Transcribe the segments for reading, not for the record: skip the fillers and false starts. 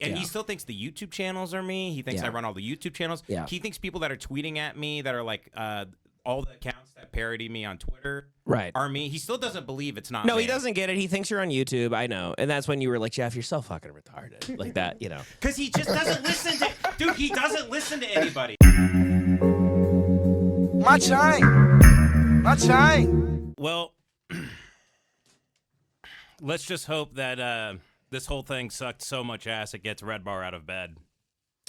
And he still thinks the YouTube channels are me. He thinks I run all the YouTube channels. Yeah. He thinks people that are tweeting at me that are like all the accounts that parody me on Twitter are me. He still doesn't believe it's not me. No, he doesn't get it. He thinks you're on YouTube. I know. And that's when you were like, Jeff, you're so fucking retarded. Like that, you know. Because he just doesn't listen to... Dude, he doesn't listen to anybody. My chain. My chain. Well, let's just hope that this whole thing sucked so much ass it gets Red Bar out of bed.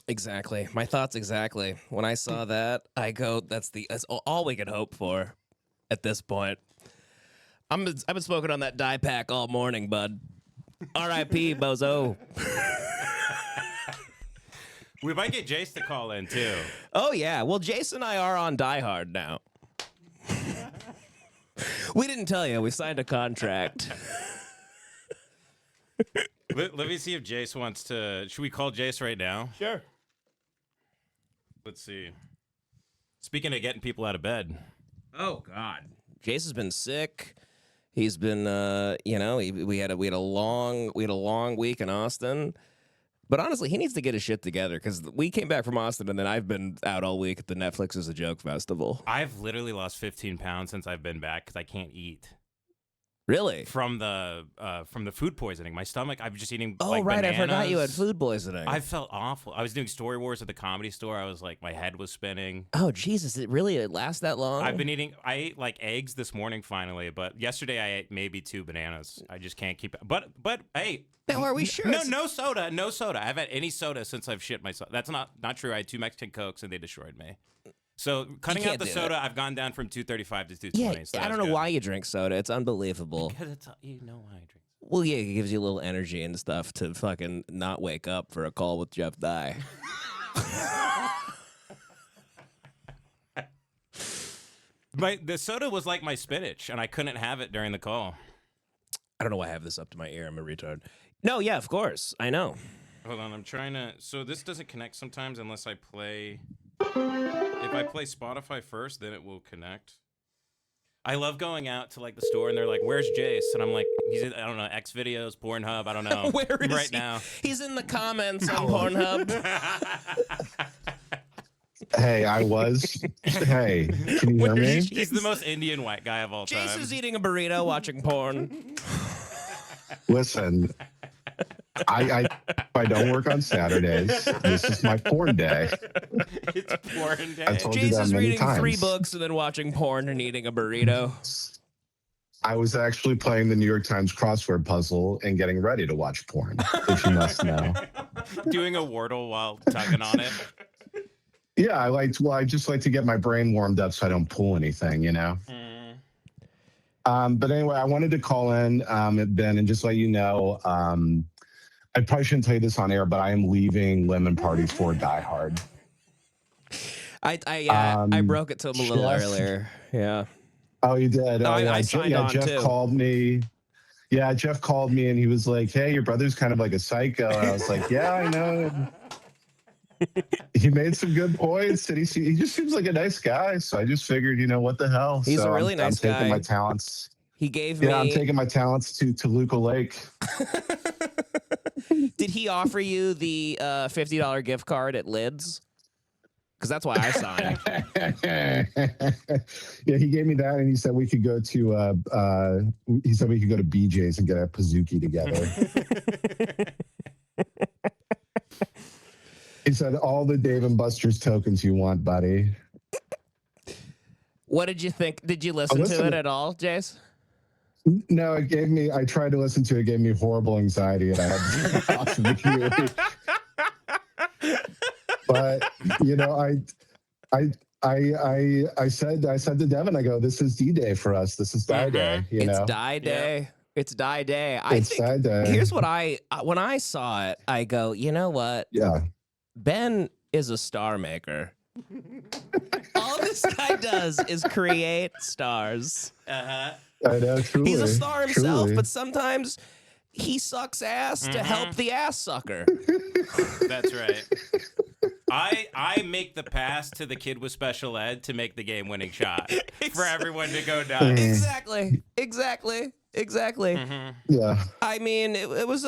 Exactly. My thoughts exactly. When I saw that, I go, that's all we could hope for at this point. I've been smoking on that dye pack all morning, bud. R.I.P. Bozo. We might get Jace to call in, too. Oh, yeah. Well, Jace and I are on Die Hard now. We didn't tell you. We signed a contract. Let me see if Jace wants to... Should we call Jace right now? Sure. Let's see. Speaking of getting people out of bed. Oh, God. Jace has been sick. He's been, you know, we had a long week in Austin. But honestly, he needs to get his shit together because we came back from Austin and then I've been out all week at the Netflix is a Joke Festival. I've literally lost 15 pounds since I've been back because I can't eat. Really? From the food poisoning. My stomach, I'm just eating like bananas. I forgot you had food poisoning. I felt awful. I was doing Story Wars at the Comedy Store. I was like, my head was spinning. Oh, Jesus. It lasts that long? I ate like eggs this morning finally, but yesterday I ate maybe 2 bananas. I just can't keep it. But hey. Now, are we sure? No soda. No soda. I haven't had any soda since I've shit myself. That's not true. I had 2 Mexican Cokes and they destroyed me. So cutting out the soda, I've gone down from 235 to 220. Yeah, so I don't know why you drink soda. It's unbelievable. Because you know why I drink soda. Well, yeah, it gives you a little energy and stuff to fucking not wake up for a call with Jeff Dye. The soda was like my spinach, and I couldn't have it during the call. I don't know why I have this up to my ear. I'm a retard. No, yeah, of course. I know. Hold on, I'm trying to... So this doesn't connect sometimes unless I play... If I play Spotify first, then it will connect. I love going out to like the store and they're like, "Where's Jace?" And I'm like, "He's in, I don't know, X videos, Pornhub, I don't know." Where is right he? now? He's in the comments on Pornhub. Hey, Hey, can you hear me? He's the most Indian white guy of all time. Jace is eating a burrito, watching porn. Listen, I don't work on Saturdays. This is my porn day. It's porn day. I told you Jace that is many reading times. 3 books and then watching porn and eating a burrito. I was actually playing the New York Times crossword puzzle and getting ready to watch porn, if you must know. Doing a Wordle while tugging on it. Yeah, I just like to get my brain warmed up so I don't pull anything, you know? But anyway, I wanted to call in, Ben, and just let you know, I probably shouldn't tell you this on air, but I am leaving Lemonparty for Die Hard. I broke it to him a little earlier. Yeah. Oh, you did? No, yeah. I signed on Jeff too. called me. Yeah, Jeff called me and he was like, "Hey, your brother's kind of like a psycho." And I was like, "Yeah, I know." He made some good points and he just seems like a nice guy. So I just figured, you know, what the hell? He's a really nice guy. I'm taking my talents. He gave me... Yeah, I'm taking my talents to Toluca Lake. Did he offer you the $50 gift card at Lids? Because that's why I signed. Yeah, he gave me that, and he said we could go to BJ's and get a Pizookie together. He said all the Dave and Buster's tokens you want, buddy. What did you think? Did you listen to it at all, Jace? No, it gave me. I tried to listen to it. It gave me horrible anxiety, and I had to off the community. But you know, I said to Devan, I go, "This is D-Day for us. This is Die Day." You know, it's Die Day. Yeah. It's Die Day. It's Die Day. Here's what when I saw it, I go, you know what? Yeah, Ben is a star maker. All this guy does is create stars. Uh-huh. I know, truly. He's a star himself, truly. but sometimes he sucks ass to help the ass sucker. That's right. I make the pass to the kid with special ed to make the game-winning shot for everyone to go down. Exactly. Yeah. I mean, it was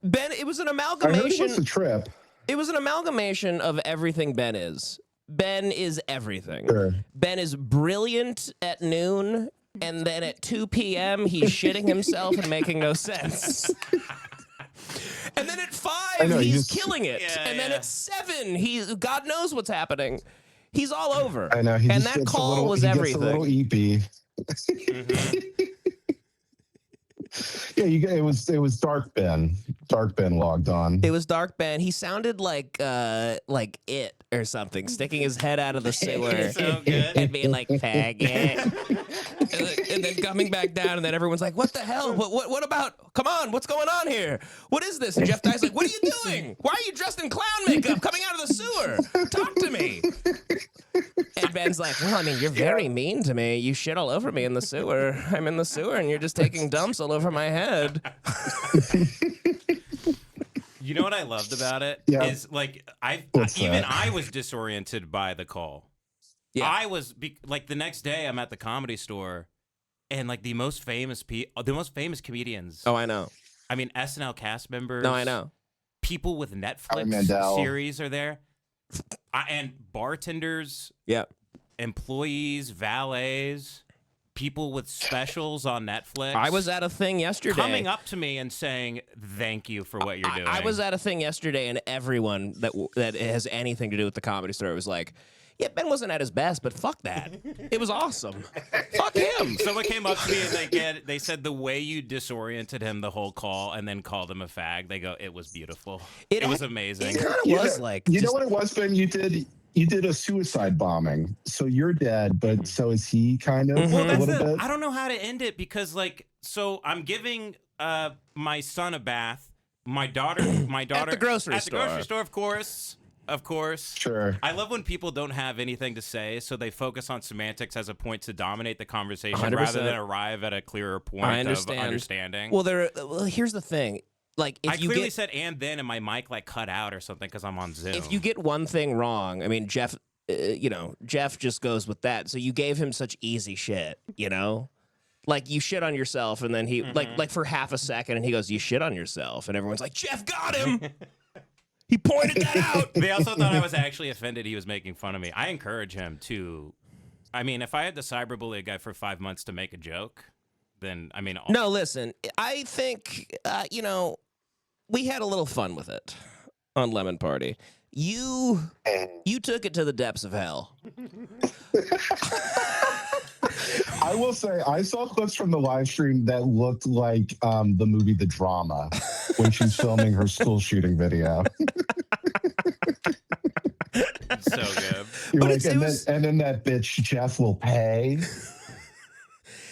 Ben, it was an I heard it amalgamation. was a trip. It was an amalgamation of everything Ben is. Ben is everything. Sure. Ben is brilliant at noon, and then at 2 p.m. he's shitting himself and making no sense. And then at 5 he's killing it. Yeah, and then yeah. at 7 God knows what's happening. He's all over. I know. And that call was everything. Gets a little eepy. Yeah, it was Dark Ben. Dark Ben logged on. It was Dark Ben. He sounded like it or something, sticking his head out of the sewer So good. and being like faggot, and then coming back down, and then everyone's like, "What the hell? What about? Come on, what's going on here? What is this?" And Jeff Dye's like, "What are you doing? Why are you dressed in clown makeup coming out of the sewer? Talk to me." And Ben's like, "Well, I mean, you're very mean to me. You shit all over me in the sewer. I'm in the sewer, and you're just taking dumps all over my head." You know what I loved about it is like I was disoriented by the call. Yeah. I was like the next day I'm at the Comedy Store, and like the most famous comedians. Oh, I know. I mean SNL cast members. No, I know. People with Netflix series are there, and bartenders. Yeah. Employees, valets. People with specials on Netflix. I was at a thing yesterday. Coming up to me and saying, thank you for what you're doing. I was at a thing yesterday, and everyone that has anything to do with the Comedy Store was like, yeah, Ben wasn't at his best, but fuck that. It was awesome. Fuck him. Someone came up to me and they said the way you disoriented him the whole call and then called him a fag, they go, it was beautiful. It was amazing. It kind of was like... You know what it was, Ben? You did a suicide bombing, so you're dead, but so is he, kind of, Well, a little bit. I don't know how to end it because, like, so I'm giving my son a bath, my daughter at the grocery store. At the grocery store, of course. Sure. I love when people don't have anything to say, so they focus on semantics as a point to dominate the conversation 100%. rather than arrive at a clearer point of understanding. Well, here's the thing. Like, if I you clearly said and then, and my mic like cut out or something because I'm on Zoom. If you get one thing wrong, I mean, Jeff, Jeff just goes with that. So you gave him such easy shit, Like, you shit on yourself, and then he, like for half a second, and he goes, you shit on yourself. And everyone's like, Jeff got him! He pointed that out! They also thought I was actually offended he was making fun of me. I encourage him to... I mean, if I had to cyberbully a guy for 5 months to make a joke, then, I mean... No, listen, I think, we had a little fun with it on Lemonparty. You took it to the depths of hell. I will say, I saw clips from the live stream that looked like the movie The Drama when she's filming her school shooting video. So good. And then that bitch Jeff will pay.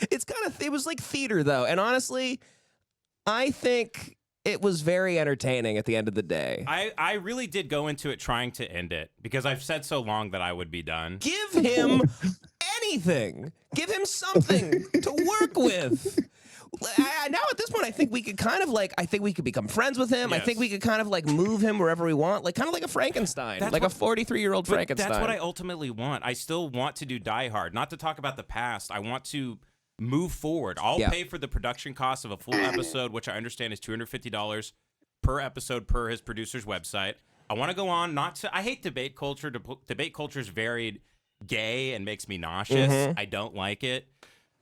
It was like theater, though. And honestly, I think it was very entertaining at the end of the day. I really did go into it trying to end it because I've said so long that I would be done. Give him anything. Give him something to work with. Now at this point, I think we could kind of I think we could become friends with him. Yes. I think we could kind of move him wherever we want, kind of like a Frankenstein, a 43-year-old Frankenstein. That's what I ultimately want. I still want to do Die Hard, not to talk about the past. I want to move forward. I'll pay for the production cost of a full episode, which I understand is $250 per episode per his producer's website. I want to go on. I hate debate culture. Debate culture is very gay and makes me nauseous. Mm-hmm. I don't like it.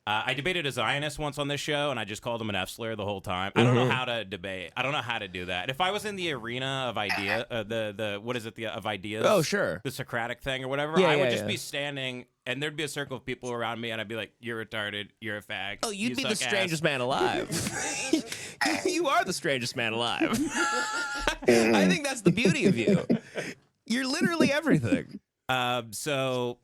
I debated a Zionist once on this show, and I just called him an F-slur the whole time. I don't know how to debate. I don't know how to do that. If I was in the arena of of ideas? Oh, sure. The Socratic thing or whatever, I would just be standing, and there'd be a circle of people around me, and I'd be like, you're retarded, you're a fag. Oh, you'd be the strangest man alive. You are the strangest man alive. I think that's the beauty of you. You're literally everything. So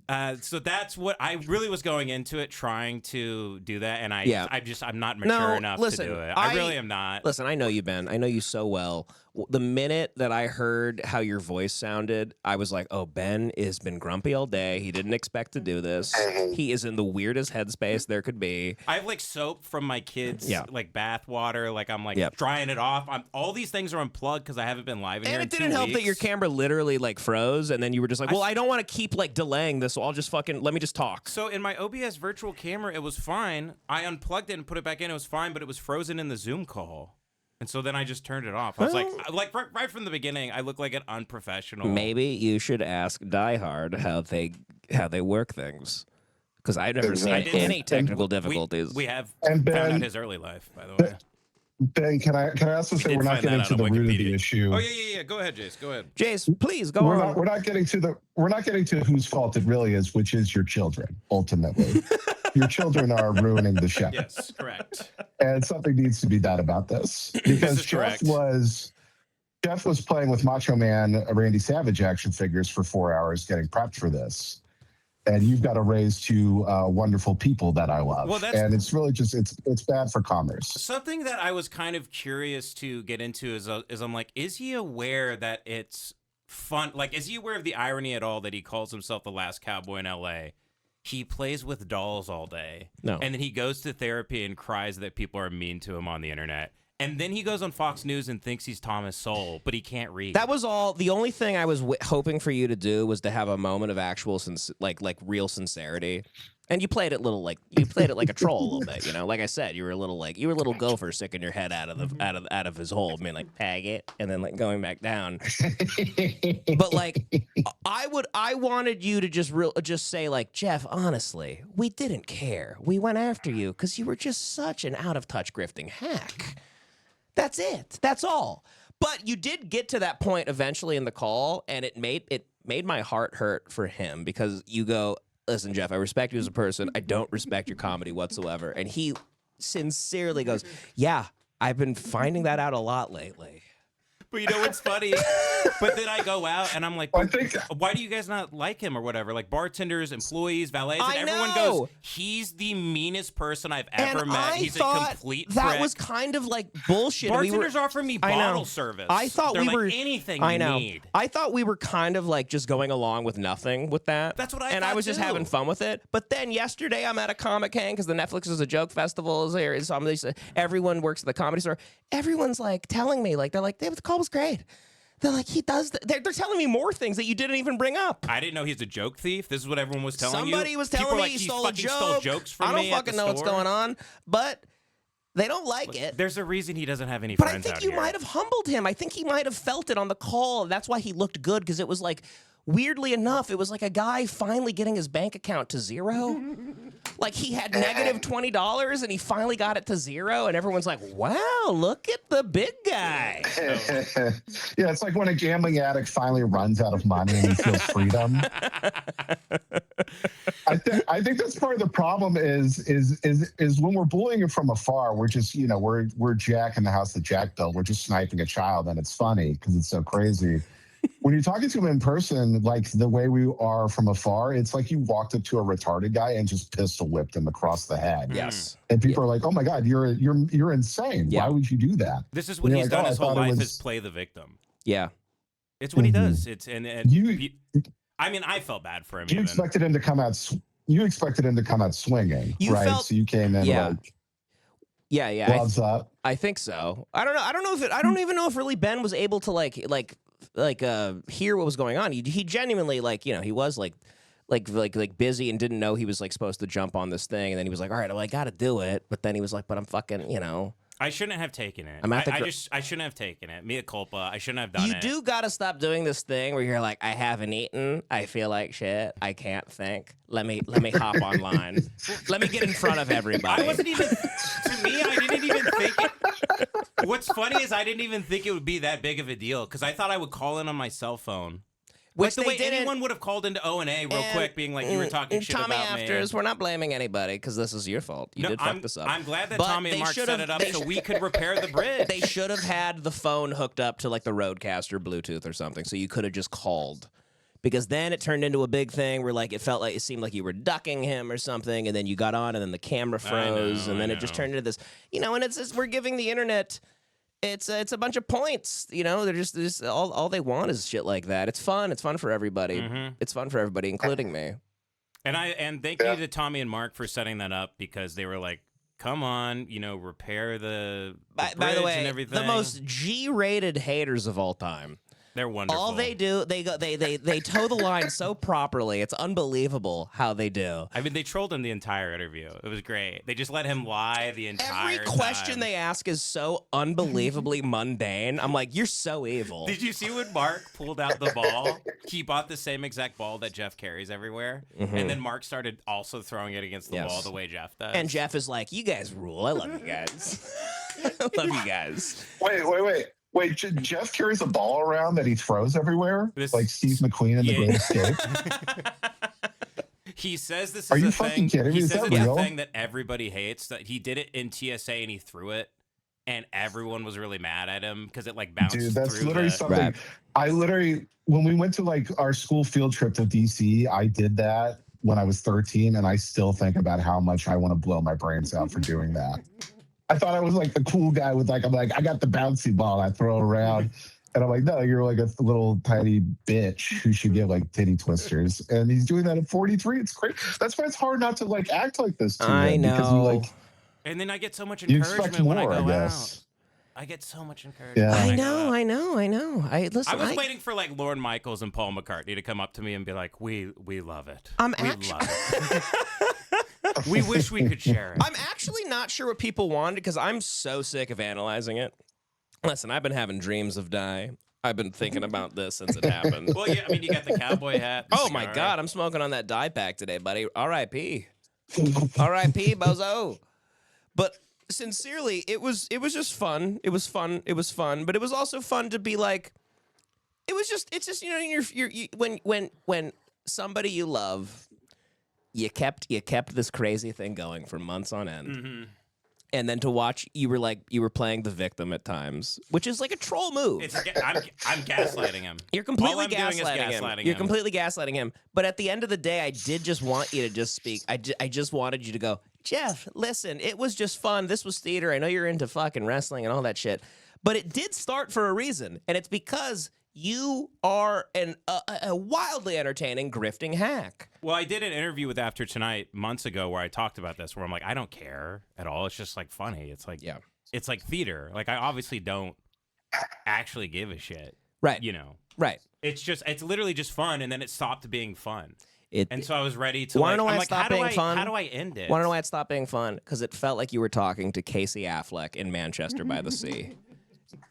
that's what I really was going into it, trying to do that, and I'm not mature enough to do it. I really am not. Listen, I know you, Ben. I know you so well. The minute that I heard how your voice sounded, I was like, oh, Ben has been grumpy all day. He didn't expect to do this. He is in the weirdest headspace there could be. I have soap from my kids, bath water. I'm drying it off. All these things are unplugged because I haven't been live in here in 2 weeks. And it didn't help that your camera literally froze, and then you were just like, well, I don't want to keep delaying this, so I'll just let me just talk. So in my OBS virtual camera, it was fine. I unplugged it and put it back in. It was fine, but it was frozen in the Zoom call. And so then I just turned it off. I was like right from the beginning, I look like an unprofessional. Maybe you should ask Die Hard how they work things, because I've never seen any technical difficulties. We have And Ben, found out his early life, by the way. Ben, can I also say we're not getting to the root of the issue? Oh yeah. Go ahead, Jace. Go ahead. Jace, please go on. We're not getting to whose fault it really is, which is your children. Ultimately, your children are ruining the show. Yes, correct. And something needs to be done about this, because Jeff was playing with Macho Man Randy Savage action figures for 4 hours getting prepped for this. And you've got to raise two wonderful people that I love. Well, and it's really just, it's bad for commerce. Something that I was kind of curious to get into is I'm like, is he aware that it's fun? Like, is he aware of the irony at all that he calls himself the last cowboy in L.A.? He plays with dolls all day. No. And then he goes to therapy and cries that people are mean to him on the internet. And then he goes on Fox News and thinks he's Thomas Sowell, but he can't read. That was all. The only thing I was hoping for you to do was to have a moment of actual, like real sincerity. And you played it like a troll a little bit, you know. Like I said, you were a little gopher sticking your head out of his hole, being like tag it, and then like going back down. But like, I wanted you to just say like, Jeff, honestly, we didn't care. We went after you because you were just such an out of touch grifting hack. That's it. That's all. But you did get to that point eventually in the call, and it made my heart hurt for him, because you go, listen, Jeff, I respect you as a person. I don't respect your comedy whatsoever. And he sincerely goes, yeah, I've been finding that out a lot lately. But you know what's funny? But then I go out and I'm like, why do you guys not like him or whatever? Like bartenders, employees, valets, and everyone goes, he's the meanest person I've ever met. He's a complete prick. That was kind of like bullshit. Bartenders offer me bottle service. I thought They're we like, were anything you need. I thought we were kind of like just going along with nothing with that. That's what I And thought I was just too. having fun with it. But then yesterday I'm at a Comic Con because the Netflix is a joke festival is here. Somebody said everyone works at the Comedy Store. Everyone's like telling me the call was great. They're like, he does. They're telling me more things that you didn't even bring up. I didn't know he's a joke thief. This is what everyone was telling you. Somebody was telling me like, he he stole a joke. Stole jokes from me. I don't fucking know what's going on, but they don't like it. There's a reason he doesn't have any But friends I out think you here. might have humbled him. I think he might have felt it on the call. That's why he looked good, because it was like, weirdly enough, it was like a guy finally getting his bank account to zero. Like he had negative $20 and he finally got it to zero, and everyone's like, wow, look at the big guy. Yeah, it's like when a gambling addict finally runs out of money and he feels freedom. I think that's part of the problem is when we're bullying it from afar, we're just, we're Jack in the house that Jack built. We're just sniping a child, and it's funny because it's so crazy. When you're talking to him in person, like the way we are from afar, it's like you walked up to a retarded guy and just pistol whipped him across the head. Yes. And people are like, "Oh my God, you're insane. Yeah. Why would you do that?" This is what he's done his whole life is play the victim. Yeah. It's what he does. It's I mean, I felt bad for him. You expected him to come out. You expected him to come out swinging, right? So you came in like, yeah, gloves up. I think so. I don't know. I don't even know if really Ben was able to like hear what was going on. He genuinely he was like busy and didn't know he was like supposed to jump on this thing, and then he was like, all right, well, I got to do it. But then he was like, but I'm fucking, I shouldn't have taken it. I shouldn't have taken it. Mea culpa. I shouldn't have done it. You do gotta stop doing this thing where you're like, I haven't eaten. I feel like shit. I can't think. Let me hop online. Let me get in front of everybody. I wasn't even. To me, I didn't even think it. What's funny is I didn't even think it would be that big of a deal, because I thought I would call in on my cell phone. Which like the they way didn't. anyone would have called into O&A real quick, being like, you were talking shit Tommy about Afters, me. we're not blaming anybody because this is your fault. You did fuck this up. I'm glad that But Tommy and they Mark should've- set it up they so sh- we could repair the bridge. They should have had the phone hooked up to like the Roadcaster Bluetooth or something, so you could have just called. Because then it turned into a big thing where like it seemed like you were ducking him or something, and then you got on, and then the camera froze, and then it just turned into this, and it's we're giving the internet. It's a bunch of points, they're just all they want is shit like that. It's fun. It's fun for everybody. Mm-hmm. It's fun for everybody, including me. And thank you to Tommy and Mark for setting that up, because they were like, come on, repair the By bridge the way, and everything. the most G-rated haters of all time. They're wonderful. All they do, they toe the line so properly. It's unbelievable how they do. I mean, they trolled him the entire interview. It was great. They just let him lie the entire Every question time. they ask is so unbelievably mundane. I'm like, you're so evil. Did you see when Mark pulled out the ball? He bought the same exact ball that Jeff carries everywhere. And then Mark started also throwing it against the wall the way Jeff does. And Jeff is like, you guys rule. I love you guys. I love you guys. Wait, Jeff carries a ball around that he throws everywhere, like Steve McQueen in The Great Escape. He says this is Are you a fucking thing. kidding me? He Is says that it's a real? thing that everybody hates. That he did it in TSA and he threw it, and everyone was really mad at him because it like bounced. Dude, that's through literally the... something. Right. I literally, when we went to like our school field trip to DC, I did that when I was 13, and I still think about how much I want to blow my brains out for doing that. I thought I was like the cool guy with like, I'm like, I got the bouncy ball I throw around. And I'm like, no, you're like a little tiny bitch who should get like titty twisters. And he's doing that at 43. It's great. That's why it's hard not to like act like this to I him, because you know. like And then I get so much you expect encouragement when I more, go I out. guess. I get so much encouragement. Yeah. when I go out. know. I listen. I was waiting for like Lorne Michaels and Paul McCartney to come up to me and be like, "We love it. I'm we actu- love it. We wish we could share it." I'm actually not sure what people wanted because I'm so sick of analyzing it. Listen, I've been having dreams of Die. I've been thinking about this since it happened. Well, yeah, I mean, you got the cowboy hat. the Oh my cigar. God, I'm smoking on that Die pack today, buddy. R.I.P. R.I.P. Bozo. But sincerely, it was just fun. It was fun. But it was also fun to be like, it's just you know when somebody you love, you kept this crazy thing going for months on end. Mm-hmm. And then to watch, you were playing the victim at times, which is like a troll move. I'm gaslighting him. You're completely All I'm doing is gaslighting him. gaslighting You're him. completely gaslighting him. But at the end of the day, I did just want you to just speak. I just wanted you to go, Jeff, listen, it was just fun. This was theater. I know you're into fucking wrestling and all that shit. But it did start for a reason. And it's because you are a wildly entertaining grifting hack. Well, I did an interview with After Tonight months ago where I talked about this, where I'm like, I don't care at all. It's just like funny. It's like, it's like theater. Like I obviously don't actually give a shit. Right. You know. Right. It's literally just fun, and then it stopped being fun. And so I was ready to Wanna like, know why I'm it like, stopped being fun? how do I end it? Want to know why it stopped being fun? Because it felt like you were talking to Casey Affleck in Manchester by the Sea.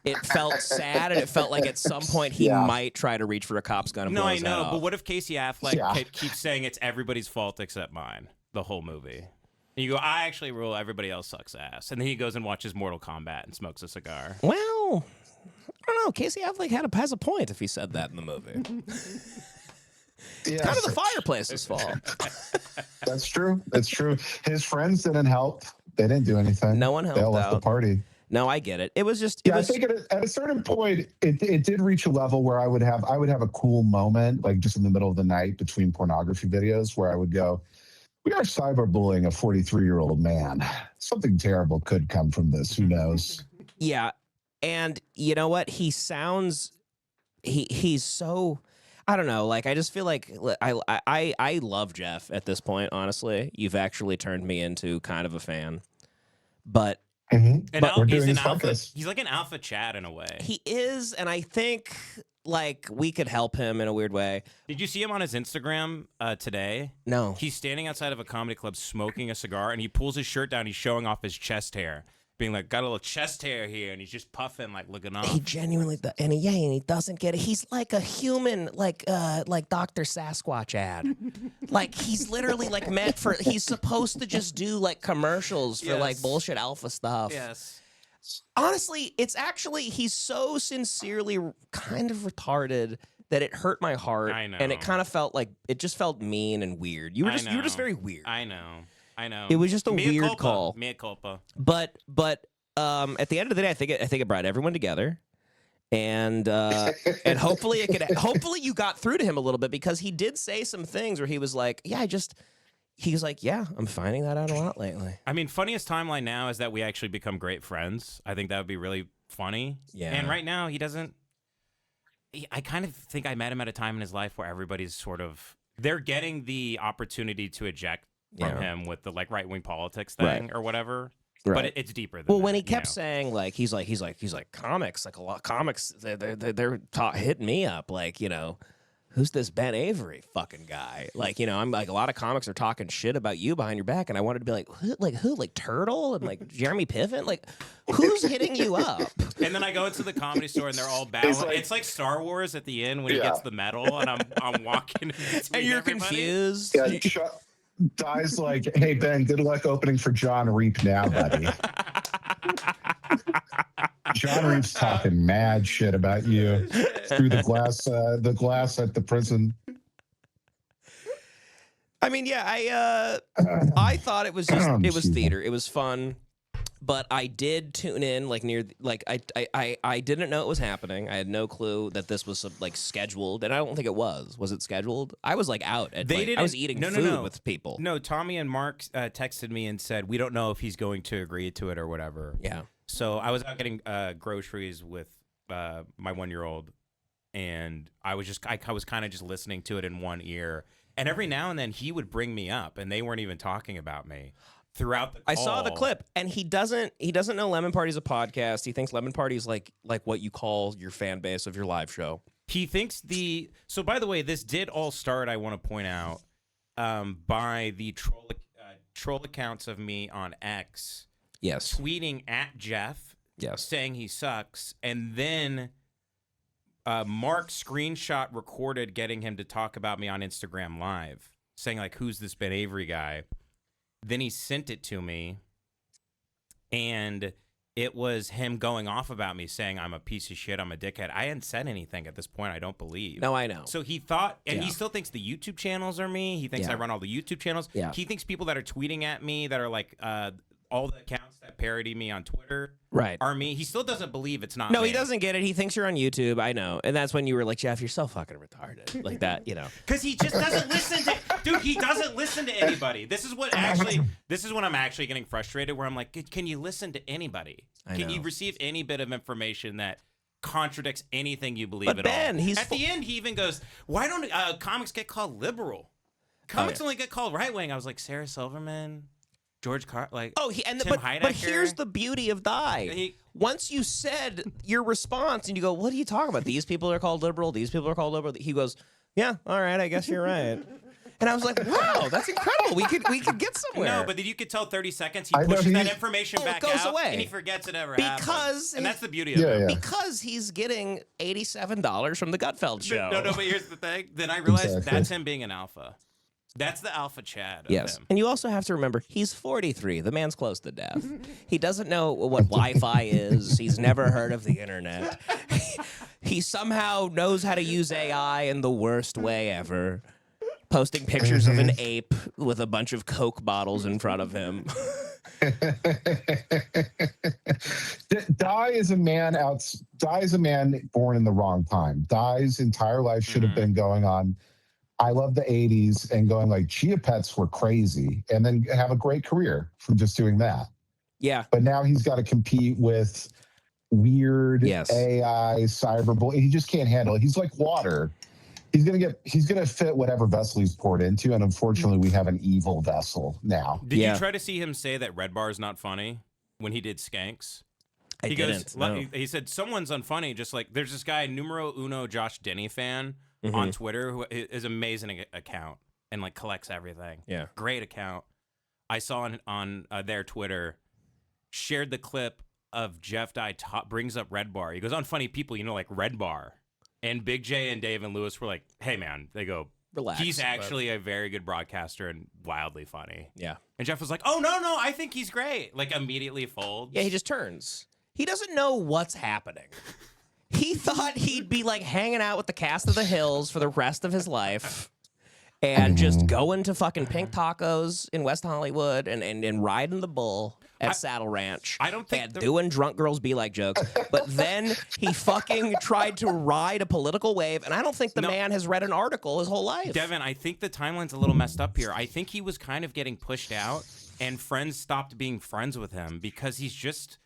It felt sad, and it felt like at some point he might try to reach for a cop's gun and No, blow I his head know, off. but what if Casey Affleck keeps saying it's everybody's fault except mine the whole movie? And you go, I actually rule, everybody else sucks ass. And then he goes and watches Mortal Kombat and smokes a cigar. Well, I don't know. Casey Affleck has a point if he said that in the movie. Yeah, Kind of the fireplace's fault. That's true. That's true. His friends didn't help. They didn't do anything. No one helped They all left the out. party. No, I get it. It was just. I think at a certain point, it did reach a level where I would have a cool moment, like just in the middle of the night between pornography videos, where I would go, "We are cyberbullying a 43-year-old man. Something terrible could come from this. Who knows?" Yeah, and you know what? He sounds. He's so. I don't know. Like I just feel like I love Jeff at this point. Honestly, you've actually turned me into kind of a fan, but. Mm-hmm. And We're he's doing an this alpha. podcast. He's like an alpha Chad in a way. He is, and I think like we could help him in a weird way. Did you see him on his Instagram today? No. He's standing outside of a comedy club smoking a cigar, and he pulls his shirt down. He's showing off his chest hair, being like, got a little chest hair here, and he's just puffing, like looking off. He genuinely, and he doesn't get it. He's like a human, like Dr. Sasquatch ad. Like he's literally like meant for. He's supposed to just do like commercials for like bullshit alpha stuff. Yes. Honestly, it's actually he's so sincerely kind of retarded that it hurt my heart. I know. And it kind of felt like it just felt mean and weird. You were just very weird. I know. It was just a Mea weird culpa. call. Mea culpa. But at the end of the day, I think it brought everyone together, and hopefully hopefully you got through to him a little bit, because he did say some things where he was like, I'm finding that out a lot lately. I mean, funniest timeline now is that we actually become great friends. I think that would be really funny. Yeah. And right now he doesn't. I kind of think I met him at a time in his life where everybody's sort of they're getting the opportunity to eject from him with the like right-wing politics thing or whatever. but Right. it's deeper than Well, that, when he you kept know? saying like he's like comics, like a lot comics they're hitting me up like, you know, who's this Ben Avery fucking guy? Like, you know, I'm like, a lot of comics are talking shit about you behind your back, and I wanted to be like, who, like Turtle and like Jeremy Piven, like who's hitting you up? And then I go into the Comedy Store and they're all bowing. like- It's like Star Wars at the end when he Yeah. gets the medal, and I'm walking And you're everybody. confused. Yeah, Die's like, hey Ben, good luck opening for John Reap now, buddy. John Reap's talking mad shit about you through the glass at the prison. I mean, yeah, I thought it was just it was Excuse me. theater. It was fun, but I did tune in like near like I didn't know it was happening. I had no clue that this was like scheduled, and I don't think it was. Was it scheduled? I was like out at They I was didn't- eating no, no, food no. with people. No, Tommy and Mark texted me and said we don't know if he's going to agree to it or whatever. Yeah. So I was out getting groceries with my 1-year-old, and I was kind of just listening to it in one ear. And every now and then he would bring me up, and they weren't even talking about me throughout the call. I saw the clip, and he doesn't know Lemonparty's a podcast. He thinks Lemonparty's like what you call your fan base of your live show. He thinks so by the way, this did all start, I want to point out, by the troll accounts of me on X Yes. tweeting at Jeff, Yes. saying he sucks, and then Mark screenshot recorded getting him to talk about me on Instagram Live, saying like, who's this Ben Avery guy? Then he sent it to me, and it was him going off about me, saying I'm a piece of shit, I'm a dickhead. I hadn't said anything at this point, I don't believe. No, I know. So he thought, and Yeah. he still thinks the YouTube channels are me. He thinks Yeah. I run all the YouTube channels. Yeah. He thinks people that are tweeting at me that are like all the accounts that parody me on Twitter Right. are me. He still doesn't believe it's not No, me. he doesn't get it. He thinks you're on YouTube. I know. And that's when you were like, Jeff, you're so fucking retarded. Like that, you know. Because he just doesn't listen to, dude. He doesn't listen to anybody. This is when I'm actually getting frustrated. Where I'm like, can you listen to anybody? I Can know. you receive any bit of information that contradicts anything you believe But at Ben, all? he's at the end, he even goes, "Why don't comics get called liberal? Comics only get called right wing." I was like, Sarah Silverman, George Tim but Heidecker. here's the beauty of Die. He- Once you said your response and you go, what are you talking about? These people are called liberal. These people are called liberal. He goes, yeah, all right, I guess you're right. And I was like, wow, that's incredible. We could get somewhere. No, but you could tell 30 seconds he I know pushes that he- information Oh, it back goes out, away. and he forgets it ever Because happened. And that's the beauty of Yeah, it. yeah. because he's getting $87 from the Gutfeld show. No, but here's the thing. Then I realized Exactly. that's him being an alpha. That's the alpha Chad of Yes. him. And you also have to remember, he's 43. The man's close to death. He doesn't know what Wi-Fi is. He's never heard of the internet. He somehow knows how to use AI in the worst way ever. Posting pictures of an ape with a bunch of Coke bottles in front of him. Die is a man born in the wrong time. Die's entire life should have been going on, I love the 80s, and going like, Chia Pets were crazy, and then have a great career from just doing that. Yeah. But now he's got to compete with weird Yes. AI, cyberbullying. He just can't handle it. He's like water. He's gonna fit whatever vessel he's poured into, and unfortunately, we have an evil vessel now. Did Yeah. you try to see him say that Red Bar is not funny when he did Skanks? I He didn't. goes, no. he said, someone's unfunny. Just like there's this guy, numero uno Josh Denny fan Mm-hmm. on Twitter who is amazing account and like collects everything. Yeah. Great account. I saw on their Twitter, shared the clip of Jeff Dye brings up Red Bar. He goes, unfunny people, like Red Bar. And Big J and Dave and Lewis were like, hey, man, they go, Relax. he's actually a very good broadcaster and wildly funny. Yeah. And Jeff was like, oh, no, I think he's great. Like immediately folds. Yeah, he just turns. He doesn't know what's happening. He thought he'd be like hanging out with the cast of The Hills for the rest of his life and just going to fucking Pink Tacos in West Hollywood and riding the bull at Saddle Ranch. I don't think and the- doing drunk girls be like jokes. But then he fucking tried to ride a political wave, and I don't think the man has read an article his whole life. Devin, I think the timeline's a little messed up here. I think he was kind of getting pushed out, and friends stopped being friends with him because he's just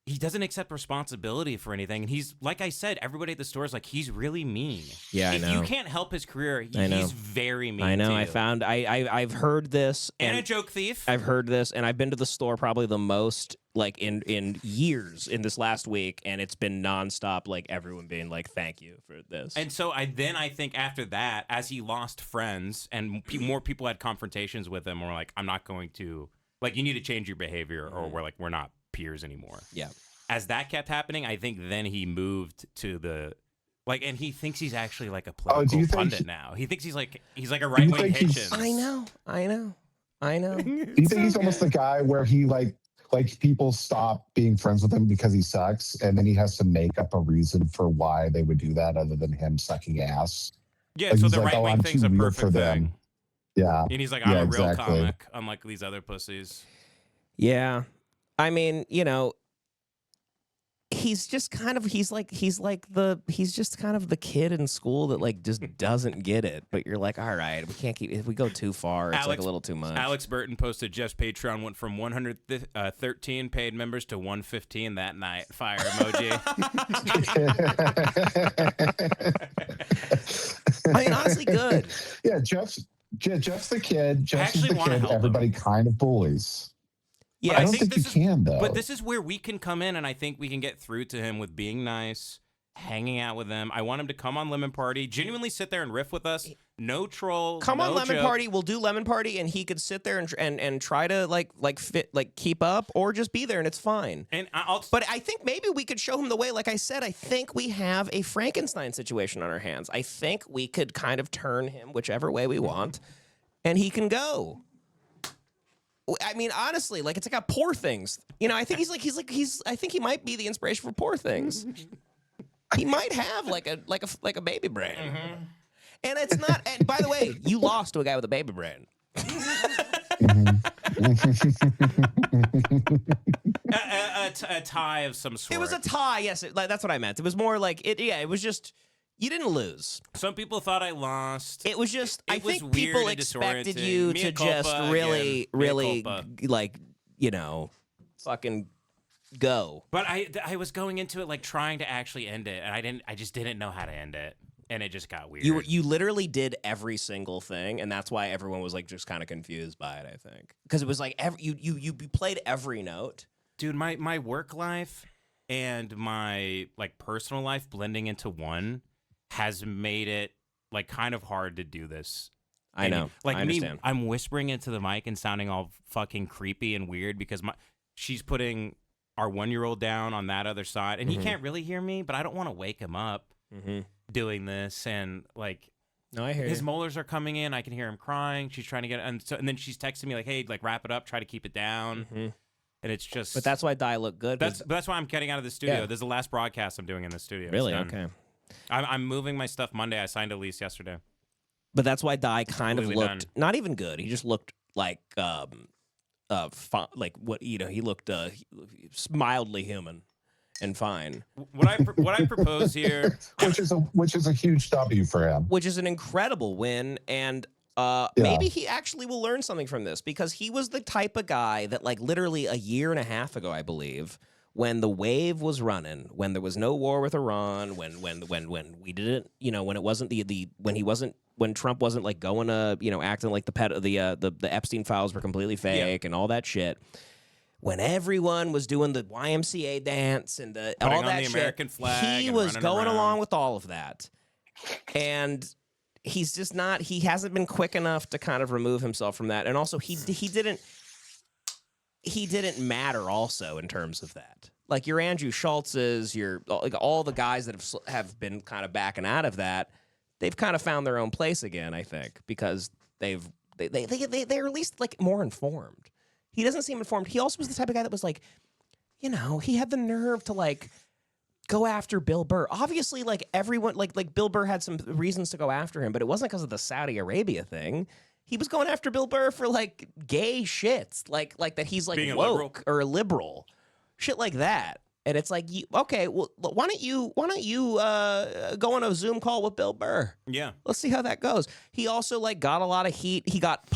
he doesn't accept responsibility for anything. And he's, like I said, everybody at the store is like, he's really mean. Yeah, I know. You can't help his career. I know. He's very mean. I know. to I you. found I've heard this And a joke thief. I've heard this, and I've been to the store probably the most like in years in this last week, and it's been nonstop. Like everyone being like, "Thank you for this." And so I think after that, as he lost friends and more people had confrontations with him, were like, I'm not going to, like, you need to change your behavior, or we're not peers anymore. Yeah. As that kept happening, I think then he moved to the, like, and he thinks he's actually like a do you political think pundit now. He thinks he's like a right wing think he's- Hitchens. I know. Do you think he's almost the guy where he like people stop being friends with him because he sucks, and then he has to make up a reason for why they would do that other than him sucking ass? Yeah, Like, so he's the like, right "Oh, wing I'm thing's too a weird for perfect them." thing. Yeah. And he's like, I'm Yeah, a real exactly. comic, unlike these other pussies. Yeah. I mean, you know, he's just kind of he's just kind of the kid in school that like just doesn't get it. But you're like, all right, we can't keep, if we go too far, it's like a little too much. Alex Burton posted Jeff's Patreon went from 113 paid members to 115 that night. Fire emoji. I mean, honestly, good. Yeah, Jeff's the kid. Jeff's actually the wanna kid help him. everybody kind of bullies. Yeah, I don't think you can, though. But this is where we can come in, and I think we can get through to him with being nice, hanging out with him. I want him to come on Lemonparty, genuinely sit there and riff with us. No troll. Come on, no Lemon joke. Party. We'll do Lemon Party, and he could sit there and try to keep up, or just be there, and it's fine. And I'll. But I think maybe we could show him the way. Like I said, I think we have a Frankenstein situation on our hands. I think we could kind of turn him whichever way we want, and he can go. I mean, honestly, like it's like a Poor Things. You know, I think I think he might be the inspiration for Poor Things. He might have like a baby brain. Mm-hmm. And it's not. And by the way, you lost to a guy with a baby brain. A tie of some sort. It was a tie. Yes, that's what I meant. It was more like it. Yeah, it was just you didn't lose. Some people thought I lost. It was just. It I was think weird people and expected disorienting. you Mea to culpa just again. really, Mea culpa. like you know, fucking go. But I was going into it like trying to actually end it, and I just didn't know how to end it, and it just got weird. You literally did every single thing, and that's why everyone was like just kind of confused by it. I think because it was like you played every note. Dude, my work life and my like personal life blending into one has made it like kind of hard to do this. I know. Like I understand. I'm whispering into the mic and sounding all fucking creepy and weird because she's putting our 1-year-old down on that other side, and he can't really hear me, but I don't want to wake him up doing this. And like, No, I hear his you. molars are coming in. I can hear him crying. She's trying to get, and then she's texting me like, "Hey, like wrap it up. Try to keep it down." And it's just. But that's why Die looked good. That's why I'm getting out of the studio. Yeah. This is the last broadcast I'm doing in the studio. Really? It's done. Okay. I'm moving my stuff Monday. I signed a lease yesterday. But that's why Die kind of Completely looked done. not even good. He just looked like like what he looked mildly human and fine, What I propose here, which is a huge W for him. which is an incredible win. And maybe he actually will learn something from this, because he was the type of guy that like literally a year and a half ago, I believe, when the wave was running, when there was no war with Iran, when we didn't, you know, when it wasn't when Trump wasn't like going to, you know, acting like the Epstein files were completely fake and all that shit. When everyone was doing the YMCA dance and all Putting on that the shit, American flag he and was running going around. along with all of that. And he's just not. He hasn't been quick enough to kind of remove himself from that. And also, he didn't matter. Also, in terms of that, like your Andrew Schultz's, your like all the guys that have been kind of backing out of that, they've kind of found their own place again. I think because they're at least like more informed. He doesn't seem informed. He also was the type of guy that was like, you know, he had the nerve to like go after Bill Burr. Obviously, like everyone, like Bill Burr had some reasons to go after him, but it wasn't because of the Saudi Arabia thing. He was going after Bill Burr for like gay shits, like that he's like Being a woke or a liberal, shit like that. And it's like, okay, well, why don't you go on a Zoom call with Bill Burr? yeah. Let's see how that goes. He also like got a lot of heat. He got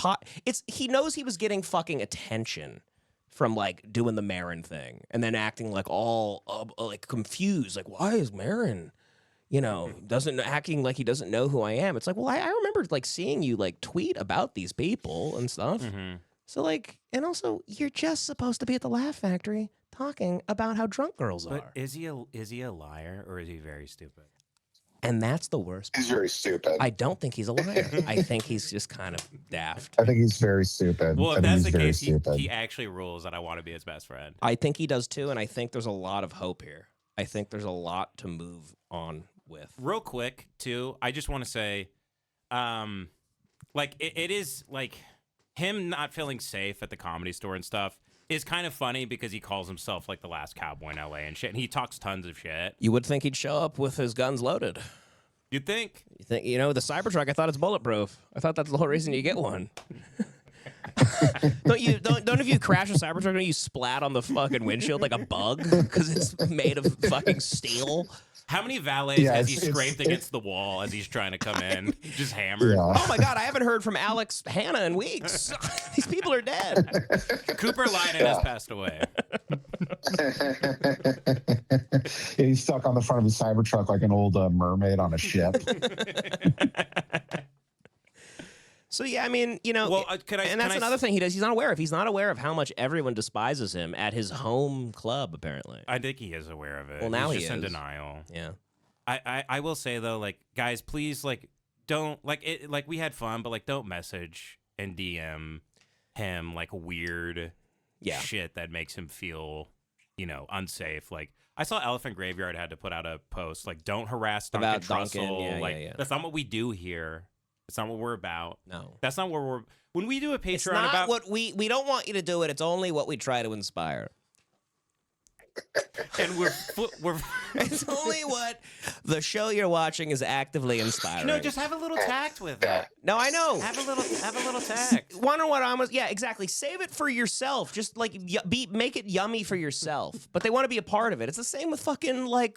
he knows he was getting fucking attention from like doing the Marin thing and then acting like all like confused, like why is Marin, acting like he doesn't know who I am. It's like, well, I remember like seeing you like tweet about these people and stuff. So like, and also you're just supposed to be at the Laugh Factory talking about how drunk girls are. But is he a liar or is he very stupid? And that's the worst part. He's very stupid. I don't think he's a liar. I think he's just kind of daft. I think he's very stupid. Well, if I think that's he's the very case, stupid. he actually rules that I want to be his best friend. I think he does too, and I think there's a lot of hope here. I think there's a lot to move on with. Real quick, too, I just want to say, like, it is, like, him not feeling safe at the Comedy Store and stuff is kind of funny because he calls himself, like, the last cowboy in L.A. and shit, and he talks tons of shit. You would think he'd show up with his guns loaded. You'd think? You think, the Cybertruck, I thought it's bulletproof. I thought that's the whole reason you get one. Don't if you crash a Cybertruck, don't you splat on the fucking windshield like a bug because it's made of fucking steel? How many valets has he scraped against the wall as he's trying to come in? Just hammered. Yeah. Oh my God, I haven't heard from Alex Hanna in weeks. These people are dead. Cooper Lyden has passed away. Yeah, he's stuck on the front of a Cybertruck like an old mermaid on a ship. So yeah, I mean, Well, and that's another thing he does. He's not aware of. He's not aware of how much everyone despises him at his home club. Apparently, I think he is aware of it. Well, now he's he just in is. denial. Yeah. I will say though, like, guys, please, like, don't we had fun, but like, don't message and DM him like weird shit that makes him feel, unsafe. Like, I saw Elephant Graveyard had to put out a post like, don't harass Duncan About Trussell. Duncan, yeah. That's not what we do here. It's not what we're about. No. That's not what we're. When we do a Patreon It's not about what we don't want you to do it. It's only what we try to inspire. and we're It's only what the show you're watching is actively inspiring. no, just have a little tact with it. No, I know. Have a little tact. Wonder what I was. Yeah, exactly. Save it for yourself. Just like make it yummy for yourself. But they want to be a part of it. It's the same with fucking like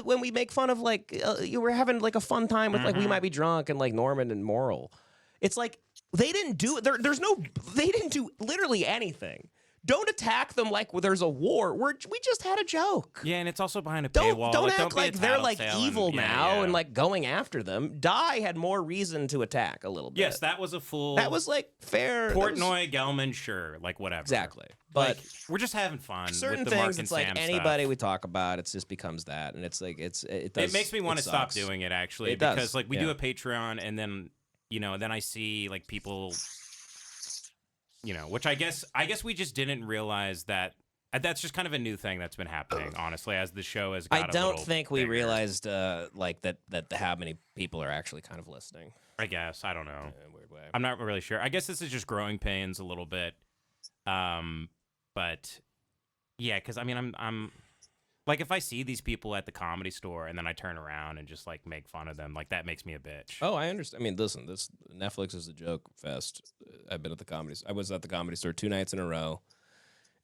when we make fun of like you were having like a fun time with like We Might Be Drunk and like Norman and Moral. It's like they didn't do. They didn't do literally anything. Don't attack them like there's a war. We just had a joke. Yeah, and it's also behind a Don't paywall. act like they're like evil now and like. like going after them. Die had more reason to attack a little bit. Yes, that was a full. That was like fair. Portnoy, Gelman, sure, like whatever. Exactly. But But we're just having fun. certain with the Mark things, and it's like Sam anybody stuff. we talk about, it just becomes that, and it's like it does. It makes me want to stop sucks. doing it actually It does, because like we do yeah. a Patreon and then then I see like people. Which I guess we just didn't realize that that's just kind of a new thing that's been happening, honestly, as the show has got I don't a little think we bigger. realized like that how many people are actually kind of listening I guess. I don't know. in a weird way. I'm not really sure. I guess this is just growing pains a little bit. But yeah, because I mean, I'm like, if I see these people at the Comedy Store and then I turn around and just like make fun of them, like that makes me a bitch. Oh, I understand. I mean, listen, this Netflix is a joke fest. I've been at the Comedy. I was at the Comedy Store 2 nights in a row.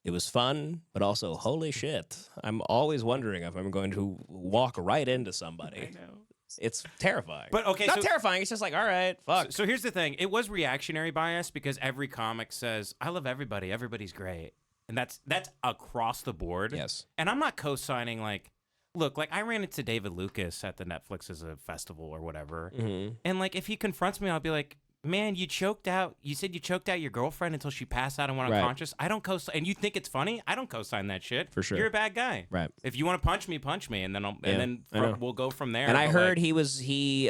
It was fun, but also holy shit. I'm always wondering if I'm going to walk right into somebody. I know. It's terrifying. But okay, not so- terrifying. It's just like, all right, fuck. So here's the thing. It was reactionary bias because every comic says, I love everybody. Everybody's great. And that's across the board. Yes. And I'm not co-signing like, look, like I ran into David Lucas at the Netflix as a festival or whatever. Mm-hmm. And like, if he confronts me, I'll be like, man, you said you choked out your girlfriend until she passed out and went Right. unconscious. I don't co-sign. And you think it's funny? I don't co-sign that shit. For sure. You're a bad guy. Right. If you want to punch me, and then I know. we'll go from there. And I But, heard like, he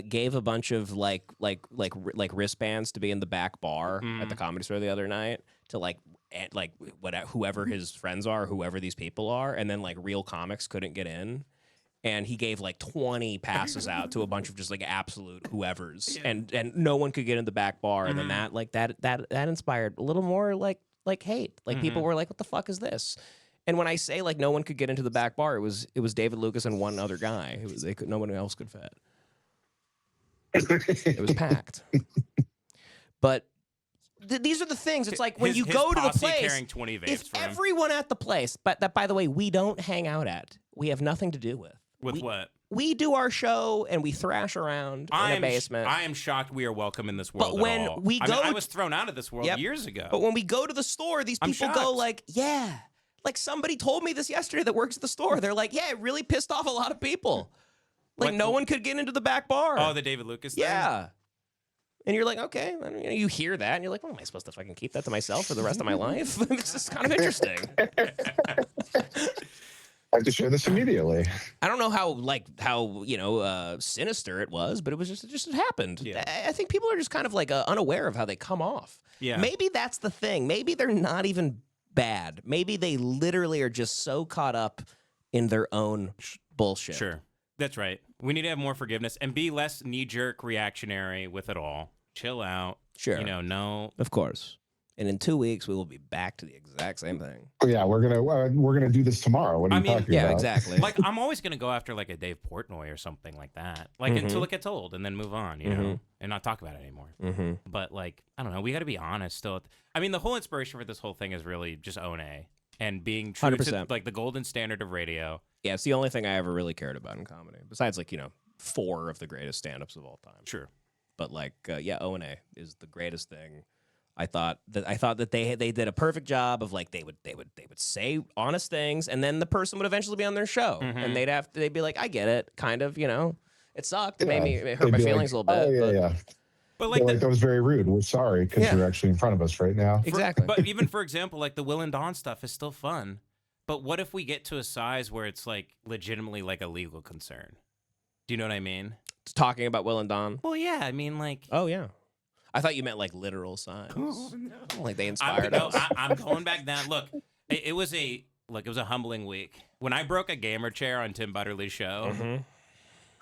gave a bunch of like wristbands to be in the back bar at the Comedy Store the other night to whoever his friends are, whoever these people are, and then like real comics couldn't get in. And he gave like 20 passes out to a bunch of just like absolute whoever's, and no one could get in the back bar. And then that inspired a little more like hate. Like people were like, "What the fuck is this?" And when I say like no one could get into the back bar, it was David Lucas and one other guy. No one else could fit. It was packed. But these are the things. It's like when you his go to the posse place, carrying 20 vapes if for him. everyone at the place, but that by the way we don't hang out at, we have nothing to do with. With we, what? we do our show and we thrash around in a basement. I am shocked we are welcome in this world. But when at all. we go, I was thrown out of this world years ago. But when we go to the store, these people go like, yeah. Like somebody told me this yesterday that works at the store. They're like, yeah, it really pissed off a lot of people. Like no one could get into the back bar. Oh, the David Lucas thing? Yeah. And you're like, okay. And, you hear that and you're like, well, am I supposed to fucking keep that to myself for the rest of my life? It's just kind of interesting. I have to share this immediately. I don't know how sinister it was, but it just happened. Yeah. I think people are just kind of like unaware of how they come off. Yeah. Maybe that's the thing. Maybe they're not even bad. Maybe they literally are just so caught up in their own bullshit. Sure. That's right. We need to have more forgiveness and be less knee-jerk reactionary with it all. Chill out. Sure. No. Of course. And in 2 weeks, we will be back to the exact same thing. Yeah, we're gonna do this tomorrow. What are you talking about? Yeah, exactly. Like, I'm always gonna go after like a Dave Portnoy or something like that, like until it gets old, and then move on, you know, and not talk about it anymore. But like, I don't know. We got to be honest. Still, I mean, the whole inspiration for this whole thing is really just own A and being true 100%. to like the golden standard of radio. Yeah, it's the only thing I ever really cared about in comedy, besides like 4 of the greatest stand-ups of all time. Sure. But like, O&A is the greatest thing. I thought that they did a perfect job of like they would say honest things, and then the person would eventually be on their show, and they'd be like, I get it, kind of, it sucked, it hurt my feelings a little bit. Oh, yeah. But like, that was very rude. We're sorry because you're actually in front of us right now. Exactly. But even for example, like the Will and Dawn stuff is still fun. But what if we get to a size where it's like legitimately like a legal concern? Do you know what I mean? Talking about Will and Dawn. Well, yeah. I mean, like. Oh yeah. I thought you meant like literal signs. Oh, no. Like they inspired us. I'm going back down. Look, it was a humbling week when I broke a gamer chair on Tim Butterly's show.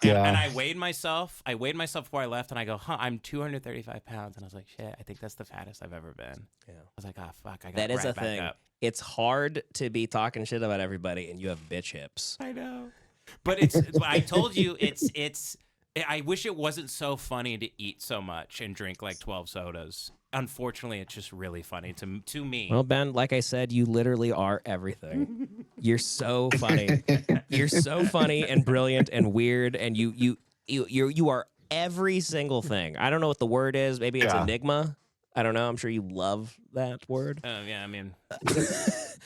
And I weighed myself. Before I left, and I go, I'm 235 pounds, and I was like, shit, I think that's the fattest I've ever been. Yeah. I was like, oh fuck, I got that is a back thing. up. It's hard to be talking shit about everybody, and you have bitch hips. I know, but I told you, it's. I wish it wasn't so funny to eat so much and drink like 12 sodas. Unfortunately, it's just really funny to me. Well, Ben, like I said, you literally are everything. You're so funny. You're so funny and brilliant and weird, and you are every single thing. I don't know what the word is. Maybe it's enigma. I don't know. I'm sure you love that word. Yeah, I mean,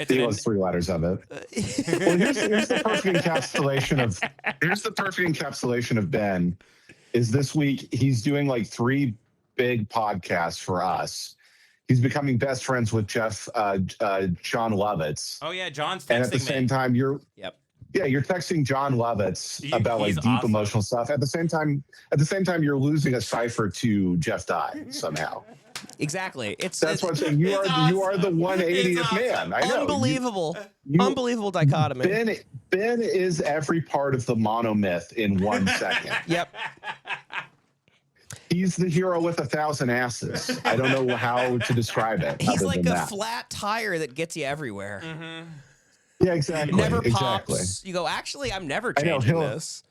He was 3 letters of it. Well, here's the perfect encapsulation of Ben. Is this week he's doing like 3 big podcasts for us. He's becoming best friends with John Lovitz. Oh yeah, John's texting me. And at the same time, you're texting John Lovitz about like deep awesome. emotional stuff. At the same time, you're losing a cipher to Jeff Dye somehow. Exactly. That's what I'm saying. You are the 180th man. I know. Unbelievable. Unbelievable dichotomy. Ben is every part of the monomyth in 1 second. Yep. He's the hero with 1,000 asses. I don't know how to describe it. He's like a flat tire that gets you everywhere. Yeah, exactly. It never pops. Exactly. You go, actually, I'm never changing this.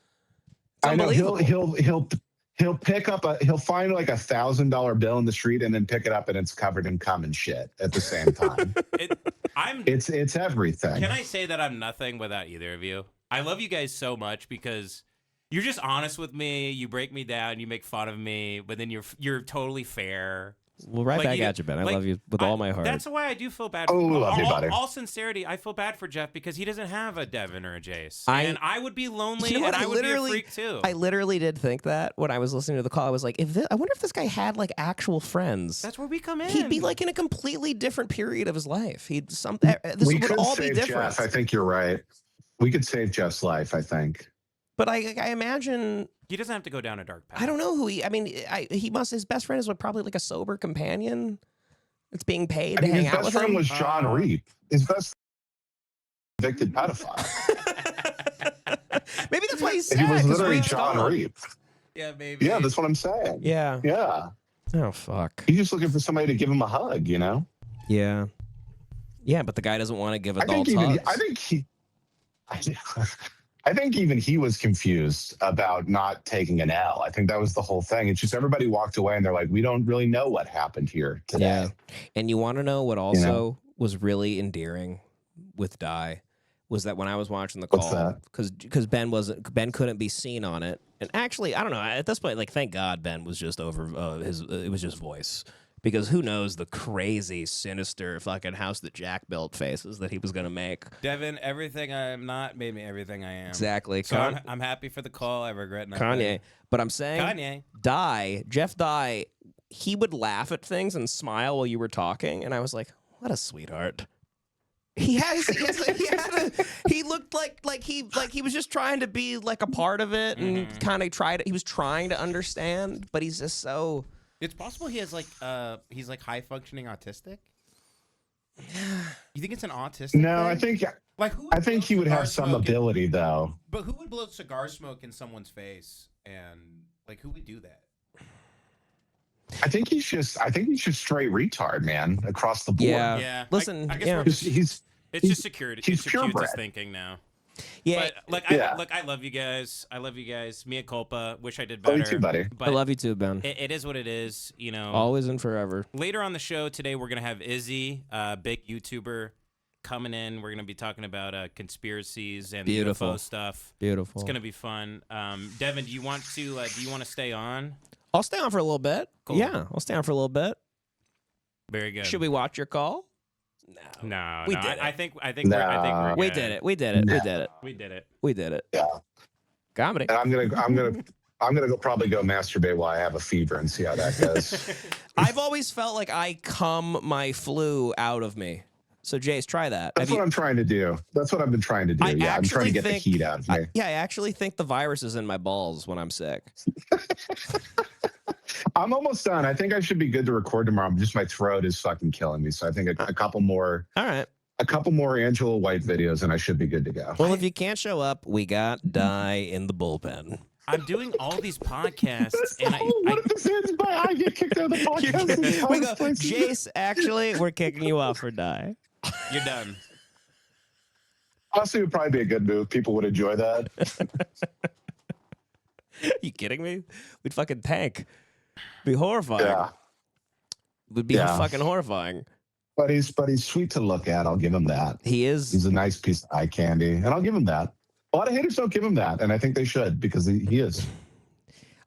It's I know unbelievable. he'll he'll find like $1,000 bill in the street and then pick it up and it's covered in cum and shit at the same time. It's everything. Can I say that I'm nothing without either of you? I love you guys so much because you're just honest with me. You break me down. You make fun of me, but then you're totally fair. Well, back at you, Ben. I love you with all my heart. That's why I do feel bad. Love you, buddy. All sincerity, I feel bad for Jeff because he doesn't have a Devan or a Jace, and I would be lonely, and I would be a freak too. I literally did think that when I was listening to the call. I was like, I wonder if this guy had like actual friends. That's where we come in. He'd be like in a completely different period of his life. This would all be different. Jeff. I think you're right. We could save Jeff's life, I think. But I imagine he doesn't have to go down a dark path. I don't know who he. I mean, he must. His best friend is probably like a sober companion. It's being paid to hang out with him. His best friend was John Reap. His best convicted pedophile. Maybe that's why he's sad. He was literally John Reap. Yeah, maybe. Yeah, that's what I'm saying. Yeah. Yeah. Oh fuck. He's just looking for somebody to give him a hug, you know? Yeah. Yeah, but the guy doesn't want to give adults hugs. I think even he was confused about not taking an L. I think that was the whole thing. It's just everybody walked away and they're like, we don't really know what happened here today. Yeah. And you want to know what also was really endearing with Dye was that when I was watching the What's call, that? because Ben couldn't be seen on it, and actually I don't know at this point, like thank God Ben was just over it was just voice, because who knows the crazy sinister fucking house that Jack built faces that he was gonna make. Devin, everything I am not made me everything I am. Exactly. So I'm happy for the call. I regret nothing. Kanye, but I'm saying Kanye. Jeff Dye, he would laugh at things and smile while you were talking, and I was like, what a sweetheart. He looked like he was just trying to be like a part of it and kind of he was trying to understand, but he's just so. It's possible he has he's like high functioning autistic. You think it's an autistic? No, thing? I think he would have some ability though. But who would blow cigar smoke in someone's face, and who would do that? I think he's just straight retard, man, across the board. Yeah. Listen, I guess it's just security. He's It's security purebred. thinking now. Yeah. But I love you guys. I love you guys. Mea culpa. Wish I did better. Love you too, buddy. But I love you too, Ben. it is what it is. You know. Always and forever. Later on the show today, we're gonna have Izzy, big YouTuber, coming in. We're gonna be talking about conspiracies and UFO stuff. Beautiful. It's gonna be fun. Devin, do you want to stay on? I'll stay on for a little bit. Cool. Yeah, I'll stay on for a little bit. Very good. Should we watch your call? No, We did it. I think No. we're We good. did it. We did it. No. We did it. We did it. We did it. Yeah. Comedy. And I'm gonna probably go masturbate while I have a fever and see how that goes. I've always felt like I cum my flu out of me. So, Jace, try that. That's what I'm trying to do. That's what I've been trying to do. I'm trying to get the heat out of me. I actually think the virus is in my balls when I'm sick. I'm almost done. I think I should be good to record tomorrow. Just my throat is fucking killing me. So I think a couple more. All right. A couple more Angela White videos, and I should be good to go. Well, if you can't show up, we got Die in the bullpen. I'm doing all these podcasts, and what if this ends by I get kicked out of the podcast? We go, Jace, actually, we're kicking you off for Die. You're done. Honestly, it would probably be a good move. People would enjoy that. You kidding me? We'd fucking tank. Be horrifying. Yeah. Would be fucking horrifying. But he's sweet to look at. I'll give him that. He is. He's a nice piece of eye candy, and I'll give him that. A lot of haters don't give him that, and I think they should because he is.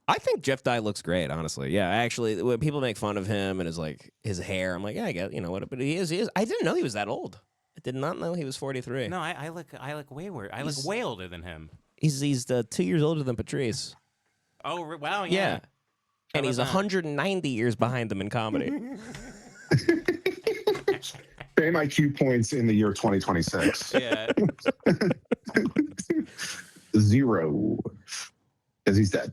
I think Jeff Dye looks great, honestly. Yeah, actually, when people make fun of him and his hair, I'm like, yeah, I get, what, but he is. I didn't know he was that old. I did not know he was 43. No, I look way worse. I look way older than him. He's 2 years older than Patrice. Oh wow, Yeah. And he's 190 years behind them in comedy. Same IQ points in the year 2026. Yeah. 0. Because he's dead.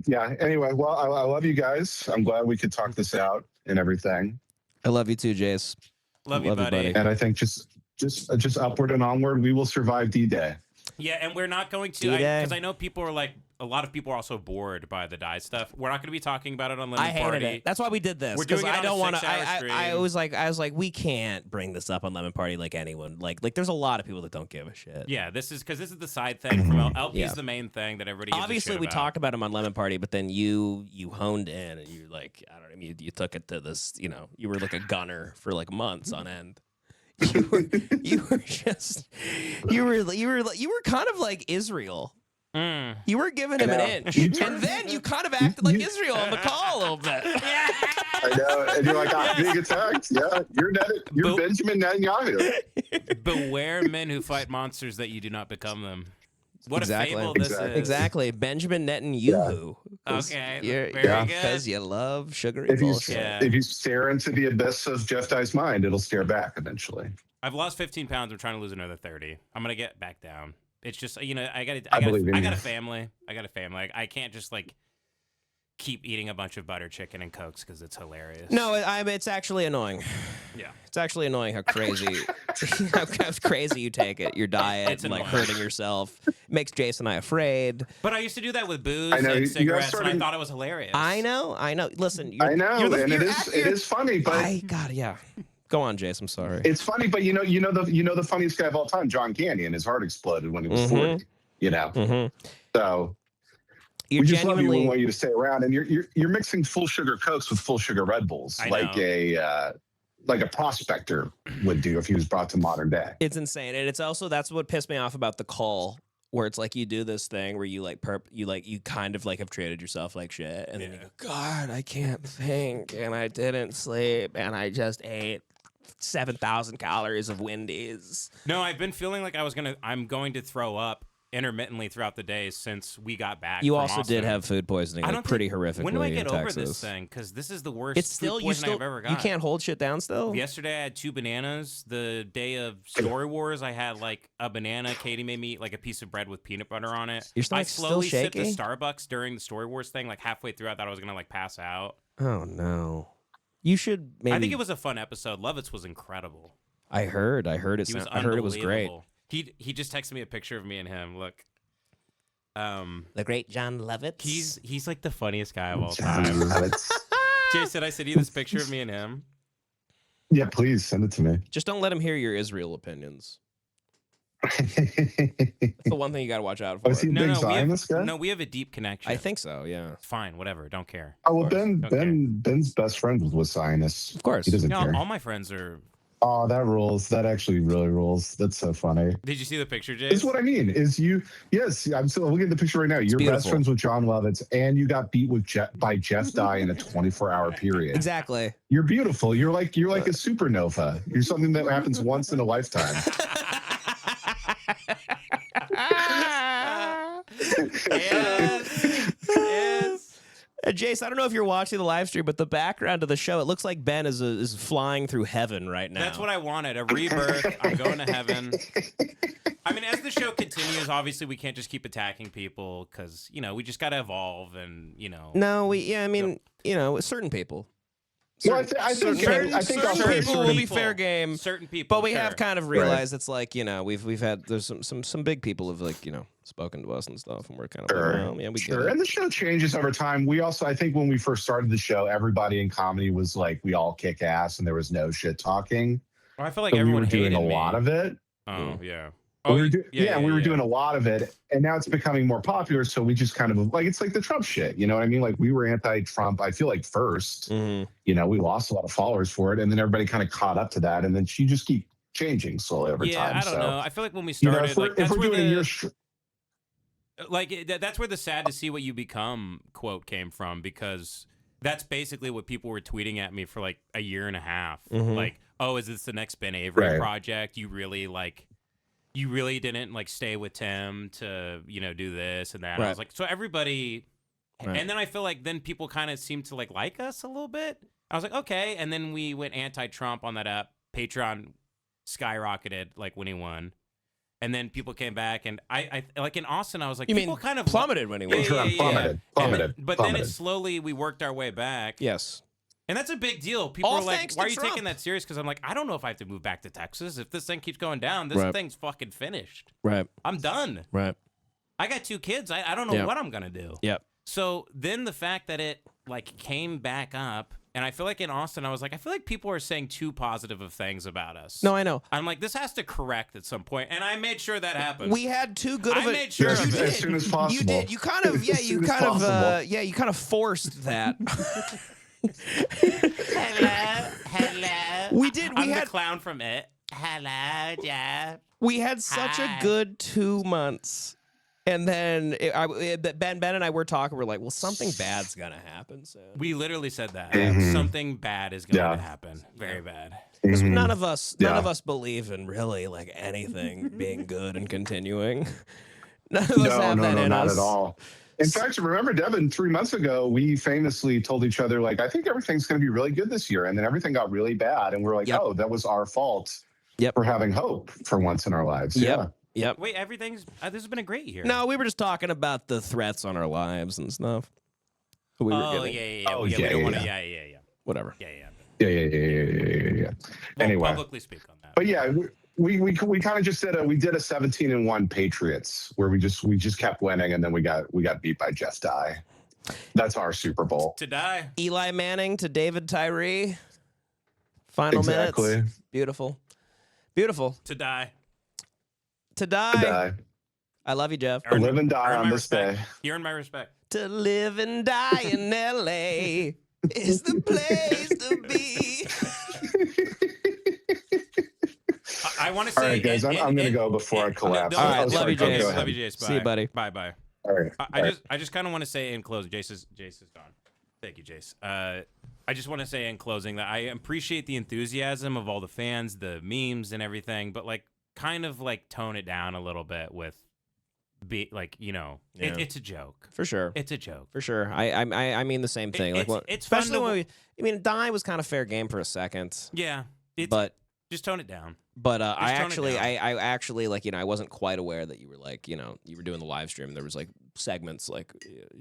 Yeah. Anyway, well, I love you guys. I'm glad we could talk this out and everything. I love you too, Jace. Love you, buddy. And I think just upward and onward, we will survive D-Day. Yeah, and we're not going to, because I know people are like, a lot of people are also bored by the Die stuff. We're not going to be talking about it on Lemonparty. I hated it. That's why we did this. We're doing it I on don't a want 6-hour stream. I was like, we can't bring this up on Lemonparty like anyone. Like, there's a lot of people that don't give a shit. Yeah, this is the side thing from LP's the main thing that everybody gives Obviously, a shit we about. talked about him on Lemonparty, but then you honed in and you you took it to this. You were like a gunner for like months on end. You were kind of like Israel. You were giving him an inch, and then you kind of acted like Israel on the call a little bit. I know, and you're like, I'm being attacked. Yeah, you're Benjamin Netanyahu. Beware men who fight monsters that you do not become them. What a fable this is. Exactly. Benjamin Netanyahu. Yeah. Okay. Very good. Because you love sugary bullshit. If you stare into the abyss of Jeff Dye's mind, it'll stare back eventually. I've lost 15 pounds. I'm trying to lose another 30. I'm going to get back down. It's just, I got a family. I can't just keep eating a bunch of butter chicken and Cokes because it's hilarious. No, it's actually annoying. Yeah. It's actually annoying how crazy how crazy you take it. Your diet, It's and annoying. hurting yourself. Makes Jace and I afraid. But I used to do that with booze I know, and you cigarettes, guys and I thought it was hilarious. I know. Listen, I know, and it is funny, but yeah. Go on, Jace. I'm sorry. it's funny, but you know the funniest guy of all time, John Candy, and his heart exploded when he was 40. So You're we just love you. genuinely. We want you to stay around, and you're mixing full sugar Cokes with full sugar Red Bulls, I like know. a like a prospector would do if he was brought to modern day. It's insane, and it's also that's what pissed me off about the call, where it's like you do this thing where you you kind of like have treated yourself like shit, and then you go, God, I can't think, and I didn't sleep, and I just ate 7,000 calories of Wendy's. No, I've been feeling like I'm going to throw up intermittently throughout the day since we got back. You from also Austin. did have food poisoning, like, pretty horrifically. When do I get in over Texas. this thing? Because this is the worst It's still food poisoning I've ever got. you can't hold shit down still. Yesterday I had 2 bananas. The day of Story Wars, I had like a banana. Katie made me eat like a piece of bread with peanut butter on it. Your I stomach's still slowly sipped shaky? the Starbucks during the Story Wars thing. Like halfway through, I thought I was gonna like pass out. Oh no, you should maybe. I think it was a fun episode. Lovitz was incredible. I heard it. He was I heard it was great. unbelievable. He just texted me a picture of me and him. Look. The great John Lovitz. He's like the funniest guy of all John time. Lovitz. Jay, said I send you this picture of me and him? Yeah, please send it to me. Just don't let him hear your Israel opinions. That's the one thing you got to watch out for. Was he a big Zionist guy? No, we have a deep connection. I think so. Yeah. Fine, whatever. Don't care. Oh, well, Don't care. Ben's best friend was with Zionists. Of course. He doesn't No, care. all my friends are. Oh, that rules. That actually really rules. That's so funny. Did you see the picture, Jay? It's what I mean. Is you? Yes, I'm still looking at the picture right now. You're beautiful. best friends with John Lovitz, and you got beat with by Jeff Dye in a 24-hour period. Exactly. You're beautiful. You're like a supernova. You're something that happens once in a lifetime. Yes. Jace, I don't know if you're watching the live stream, but the background of the show, it looks like Ben is flying through heaven right now. That's what I wanted. A rebirth. I'm going to heaven. I mean, as the show continues, obviously we can't just keep attacking people because, we just got to evolve and, No, certain people. Well, I think certain also people will be fair game. Certain people. But we sure. have kind of realized it's like, we've had there's some big people have like, spoken to us and stuff, and we're kind of like, well, yeah, we get it. And the show changes over time. We also, I think when we first started the show, everybody in comedy was like, we all kick ass and there was no shit talking. I feel like So everyone we were doing hated a me. lot of it. Oh, yeah. We were doing a lot of it, and now it's becoming more popular. So we just kind of like, it's like the Trump shit, you know what I mean? Like we were anti-Trump. I feel like first, we lost a lot of followers for it, and then everybody kind of caught up to that, and then she just keep changing slowly over time. Yeah, I don't know. I feel like when we started, that's where the sad to see what you become quote came from, because that's basically what people were tweeting at me for like a year and a half. Like, oh, is this the next Ben Avery project? You really didn't like stay with Tim to, do this and that. Right. I was like, so everybody, and then I feel like then people kind of seemed to like us a little bit. I was like, okay. And then we went anti-Trump on that app. Patreon skyrocketed like when he won. And then people came back, and I like in Austin, I was like, people kind of plummeted when he won. Plummeted. But then it slowly, we worked our way back. Yes. And that's a big deal. People All are like, thanks why to are you Trump. taking that serious? Because I'm like, I don't know if I have to move back to Texas. If this thing keeps going down, this thing's fucking finished. Right. I'm done. Right. I got 2 kids. I don't know what I'm going to do. Yep. So then the fact that it like came back up, and I feel like in Austin, I was like, I feel like people are saying too positive of things about us. No, I know. I'm like, this has to correct at some point, and I made sure that happened. We had too good of I a. made sure of it. as soon as possible. You did. You kind of. Yeah. You kind of. You kind of forced that. Hello. We did. I'm the clown from It. Hello, Jeff. We had such a good 2 months. And then Ben and I were talking. We're like, well, something bad's gonna happen soon. We literally said that something bad is going to happen, very bad. Because none of us believe in really like anything being good and continuing. None of us have that in not us. at all. In fact, remember, Devan, 3 months ago, we famously told each other, like, I think everything's going to be really good this year, and then everything got really bad, and we're like, oh, that was our fault for having hope for once in our lives. Yep. Wait, everything's this has been a great year. No, we were just talking about the threats on our lives and stuff. We were getting. We don't want to. Yeah. Whatever. Yeah. Anyway, publicly speak on that. But yeah, we kind of just did we did a 17-1 Patriots where we just kept winning, and then we got beat by Jeff Dye. That's our Super Bowl. To die. Eli Manning to David Tyree. Final minutes. Beautiful. To die. To die. I love you, Jeff. To live and die on this day. You earn my respect. To live and die in L.A. is the place to be. want to say, All right, guys, I'm gonna go before I collapse. All right, Oh, love sorry, you, go Jace. ahead. Love you, Jace. Bye. See you, buddy. Bye, bye. All right. I just kind of want to say in closing, Jace is gone. Thank you, Jace. I just want to say in closing that I appreciate the enthusiasm of all the fans, the memes, and everything, but like kind of like tone it down a little bit with, it's a joke. For sure. It's a joke. For sure. I mean the same thing. It's fun especially to- when Die was kind of fair game for a second. Yeah, But just tone it down. But I tone it down. actually like, I wasn't quite aware that you were like, you were doing the live stream. There was like segments like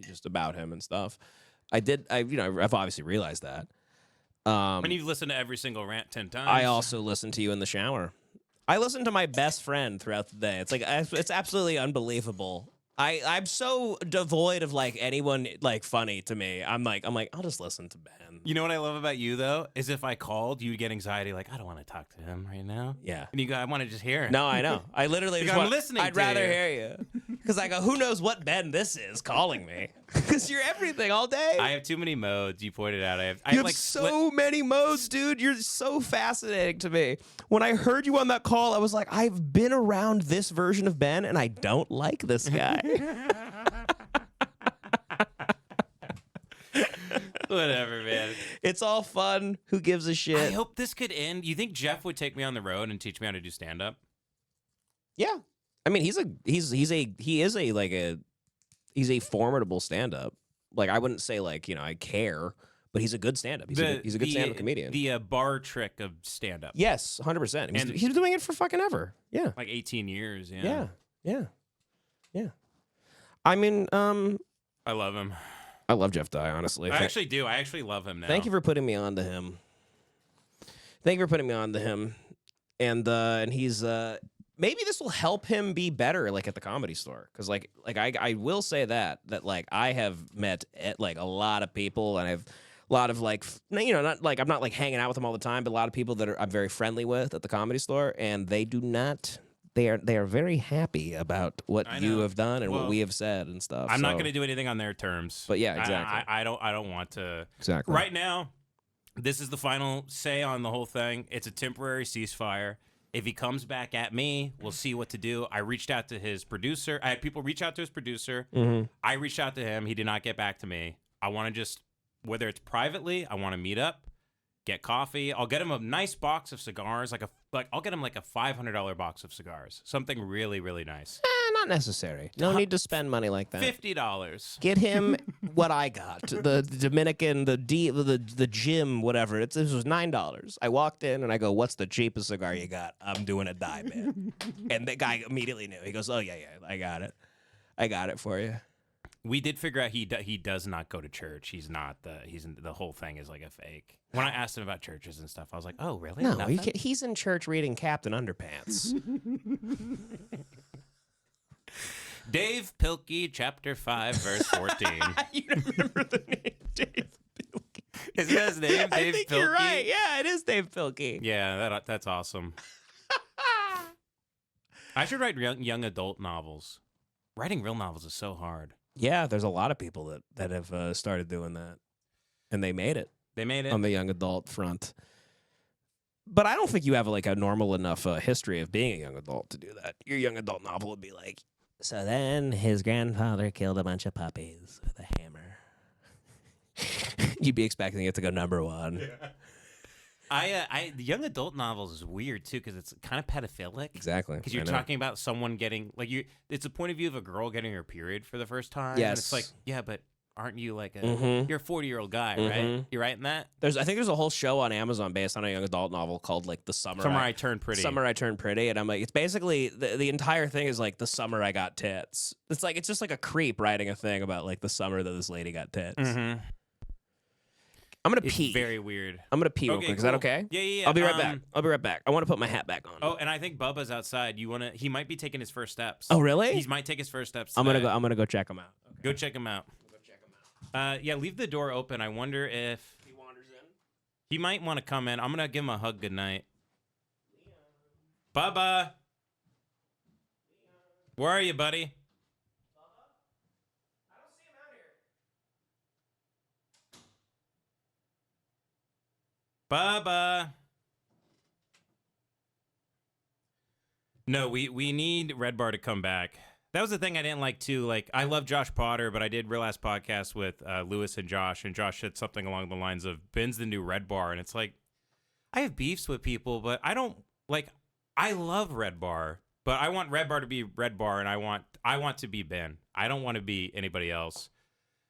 just about him and stuff. I've obviously realized that. And you've listened to every single rant 10 times. I also listen to you in the shower. I listen to my best friend throughout the day. It's like it's absolutely unbelievable. I'm so devoid of like anyone like funny to me. I'm like I'll just listen to Ben. You know what I love about you though is if I called, you'd get anxiety. Like I don't want to talk to him right now. Yeah. And you go, I want to just hear it. No, I know. I literally You just go, I'm want, listening I'd to rather you. hear you because I go, who knows what Ben this is calling me? Because you're everything all day. I have too many modes. You pointed out. I You have like so many modes, dude. You're so fascinating to me. When I heard you on that call, I was like, I've been around this version of Ben, and I don't like this guy. Whatever, man. It's all fun. Who gives a shit? I hope this could end. You think Jeff would take me on the road and teach me how to do stand up? Yeah, I mean, he's a formidable stand up. Like I wouldn't say like I care, but he's a good stand up. He's a good stand up comedian. The bar trick of stand up. Yes, 100%. And- He's been doing it for fucking ever. Yeah. Like 18 years. Yeah. Yeah. I mean, I love him. I love Jeff Dye, honestly. I actually do. I actually love him now. Thank you for putting me on to him. And he's maybe this will help him be better like at the Comedy Store cuz like I will say that like I have met like a lot of people and I have a lot of like not like I'm not like hanging out with them all the time, but a lot of people that I'm very friendly with at the Comedy Store, and they do not they are very happy about what I you know. have done and what Well, we have said and stuff. I'm not so- going to do anything on their terms. But yeah, exactly. I don't want to. Exactly. Right now, this is the final say on the whole thing. It's a temporary ceasefire. If he comes back at me, we'll see what to do. I reached out to his producer. I had people reach out to his producer. Mhm. I reached out to him. He did not get back to me. I want to just, whether it's privately, I want to meet up, get coffee. I'll get him a nice box of cigars, I'll get him like a $500 box of cigars, something really, really nice. Not necessary. No need to spend money like that. $50. Get him what I got. The Dominican, the gym, whatever. This was $9. I walked in and I go, "What's the cheapest cigar you got?" "I'm doing a dye, man." And the guy immediately knew. He goes, "Oh yeah, I got it. I got it for you." We did figure out he does not go to church. The whole thing is like a fake. When I asked him about churches and stuff, I was like, "Oh, really?" No, Nothing? he's in church reading Captain Underpants. Dave Pilkey, chapter 5, verse 14. You remember the name Dave Pilkey? Isn't that his name, I Dave think Pilkey? you're right. Yeah, it is Dave Pilkey. Yeah, that's awesome. I should write young adult novels. Writing real novels is so hard. Yeah, there's a lot of people that have started doing that, and they made it. They made it. On the young adult front. But I don't think you have like a normal enough history of being a young adult to do that. Your young adult novel would be like, so then his grandfather killed a bunch of puppies with a hammer. You'd be expecting it to go #1. Yeah. The young adult novels is weird too because it's kind of pedophilic. Exactly. Because you're talking about someone getting it's a point of view of a girl getting her period for the first time. Yes. And it's like, yeah, but aren't you like Mhm. you're a 40-year-old guy, Mhm. right? You're writing that? I think there's a whole show on Amazon based on a young adult novel called like The Summer I Turned Pretty. Summer I Turned Pretty, and I'm like, it's basically the entire thing is like the summer I got tits. It's just like a creep writing a thing about like the summer that this lady got tits. Mm-hmm. I'm gonna It's pee. very weird. I'm gonna pee real Okay, quick. Is that cool. okay? Yeah. I'll be right back. I want to put my hat back on. Oh, and I think Bubba's outside. He might be taking his first steps. Oh, really? He might take his first steps. I'm today. gonna go check him out. Okay. Go check him out. Yeah, leave the door open. I wonder if He wanders in. he might want to come in. I'm gonna give him a hug goodnight. Bubba, where are you, buddy? Bubba. No, we need Red Bar to come back. That was the thing I didn't like too. Like, I love Josh Potter, but I did real last podcast with Lewis and Josh said something along the lines of Ben's the new Red Bar, and it's like I have beefs with people, but I don't like. I love Red Bar, but I want Red Bar to be Red Bar, and I want to be Ben. I don't want to be anybody else.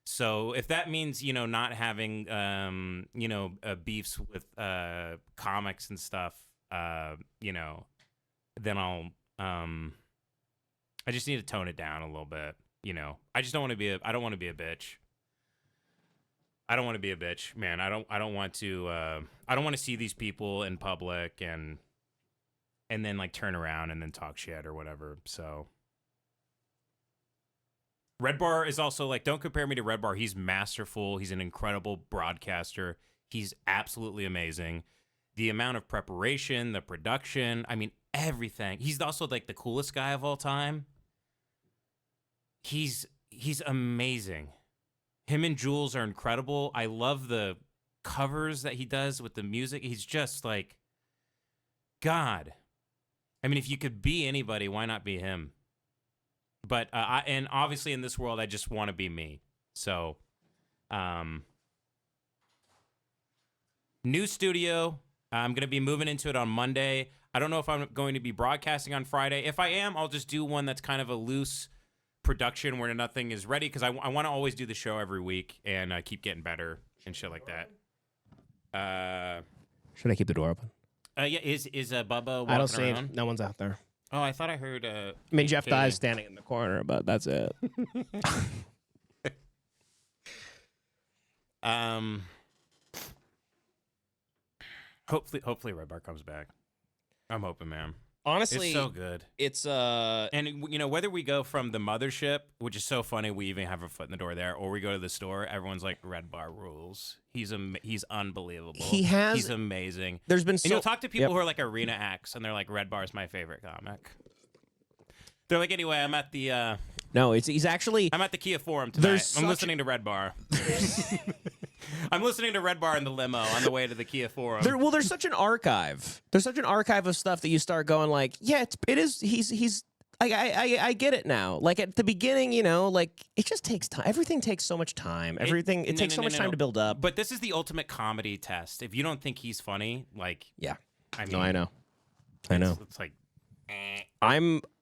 So if that means not having beefs with comics and stuff, then I'll I just need to tone it down a little bit. I just don't want to be I don't want to be a bitch. I don't want to be a bitch, man. I don't want to see these people in public and then like turn around and then talk shit or whatever. So Red Bar is also like, don't compare me to Red Bar. He's masterful. He's an incredible broadcaster. He's absolutely amazing. The amount of preparation, the production, I mean, everything. He's also like the coolest guy of all time. He's amazing. Him and Jules are incredible. I love the covers that he does with the music. He's just like, God. I mean, if you could be anybody, why not be him? But and obviously in this world, I just want to be me. So, new studio. I'm going to be moving into it on Monday. I don't know if I'm going to be broadcasting on Friday. If I am, I'll just do one that's kind of a loose production where nothing is ready, because I want to always do the show every week and keep getting better and shit like that. Should I keep the door open? Yeah, is Bubba walking I don't see around? no one's out there. Oh, I thought I heard. I mean, Jeff Dye's standing in the corner, but that's it. Hopefully Red Bar comes back. I'm hoping, man. Honestly, It's so good. it's And whether we go from the mothership, which is so funny, we even have a foot in the door there, or we go to the store, everyone's like, Red Bar rules. He's unbelievable. He's amazing. There's been And you'll talk to people who are like arena acts, and they're like, Red Bar is my favorite comic. They're like, anyway, I'm at the he's actually I'm at the Kia Forum tonight. I'm listening to Red Bar. I'm listening to Red Bar in the limo on the way to the Kia Forum. There's such an archive. There's such an archive of stuff that you start going like, yeah, it is. He's. I get it now. Like at the beginning, like it just takes time. Everything takes so much time. It takes so much time to build up. But this is the ultimate comedy test. If you don't think he's funny, like, yeah, I mean, no, I know. It's like,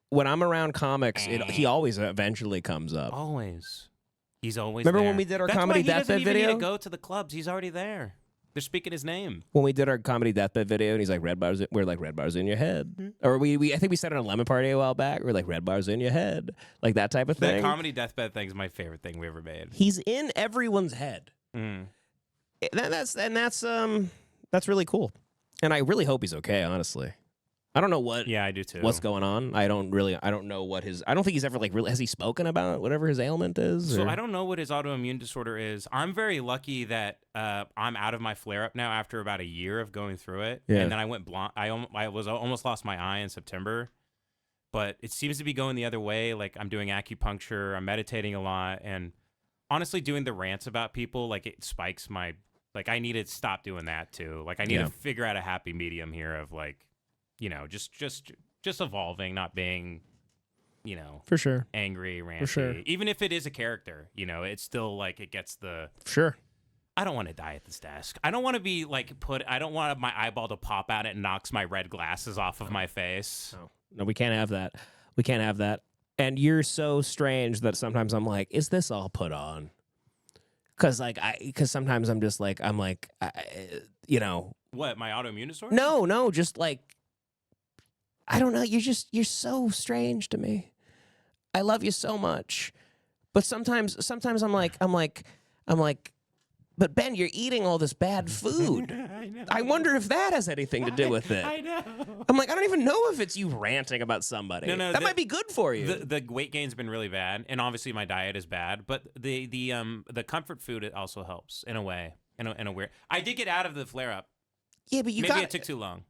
when I'm around comics, he always eventually comes up. Always. He's always Remember there. when we did our That's comedy why he doesn't deathbed even video? Need to go to the clubs. He's already there. They're speaking his name. When we did our comedy deathbed video, and he's like, we're like, Red Bar's in your head. Or I think we said it on Lemonparty a while back. We're like, Red Bar's in your head. Like that type of thing. That comedy deathbed thing is my favorite thing we ever made. He's in everyone's head. That's really cool. And I really hope he's okay, honestly. I don't know what. Yeah, I do too. What's going on? I don't know what his. I don't think he's ever like really. Has he spoken about whatever his ailment is? So I don't know what his autoimmune disorder is. I'm very lucky that I'm out of my flare up now after about a year of going through it. Yeah. And then I went blind. I almost lost my eye in September, but it seems to be going the other way. Like I'm doing acupuncture, I'm meditating a lot, and honestly, doing the rants about people, like it spikes my. Like I need to stop doing that too. Like I need to figure out a happy medium here of like. Just evolving, not being, for sure, angry, ranty. For sure. Even if it is a character, it's still like it gets the. Sure. I don't want to die at this desk. I don't want to be like I don't want my eyeball to pop out and it knocks my red glasses off of my face. No, we can't have that. We can't have that. And you're so strange that sometimes I'm like, is this all put on? Because sometimes I'm just like, What, my autoimmune disorder? No, just like. I don't know. You're so strange to me. I love you so much, but sometimes I'm like, but Ben, you're eating all this bad food. I know. I wonder if that has anything to do with it. I know. I'm like, I don't even know if it's you ranting about somebody. No, that might be good for you. The weight gain's been really bad, and obviously my diet is bad. But the comfort food, it also helps in a way, in a weird. I did get out of the flare up. Yeah, but maybe it took too long.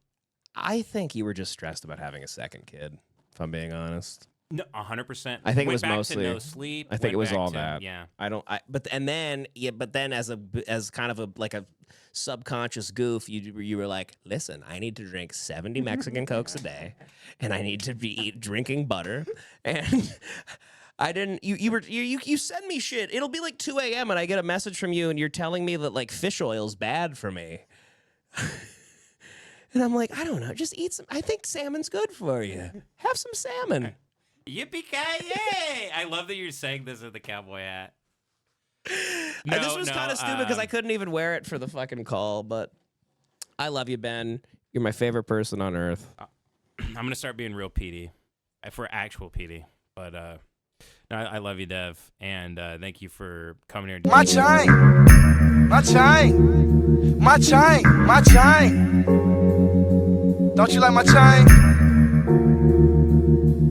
I think you were just stressed about having a second kid, if I'm being honest. No, 100%. I think it was back mostly to no sleep. I think it was all to, that. Yeah. But then as kind of a subconscious goof, you were like, listen, I need to drink 70 Mexican Cokes a day, and I need to be drinking butter. And I didn't. You send me shit. It'll be like 2 a.m. and I get a message from you, and you're telling me that like fish oil's bad for me. And I'm like, I don't know. Just eat some. I think salmon's good for you. Have some salmon. Yippee-ki-yay! I love that you're saying this with the cowboy hat. This was kind of stupid because I couldn't even wear it for the fucking call, but I love you, Ben. You're my favorite person on earth. I'm going to start being real PD. For actual PD. But no, I love you, Dev. And thank you for coming here. My chain. My chain. My chain. My chain. Don't you like my chain?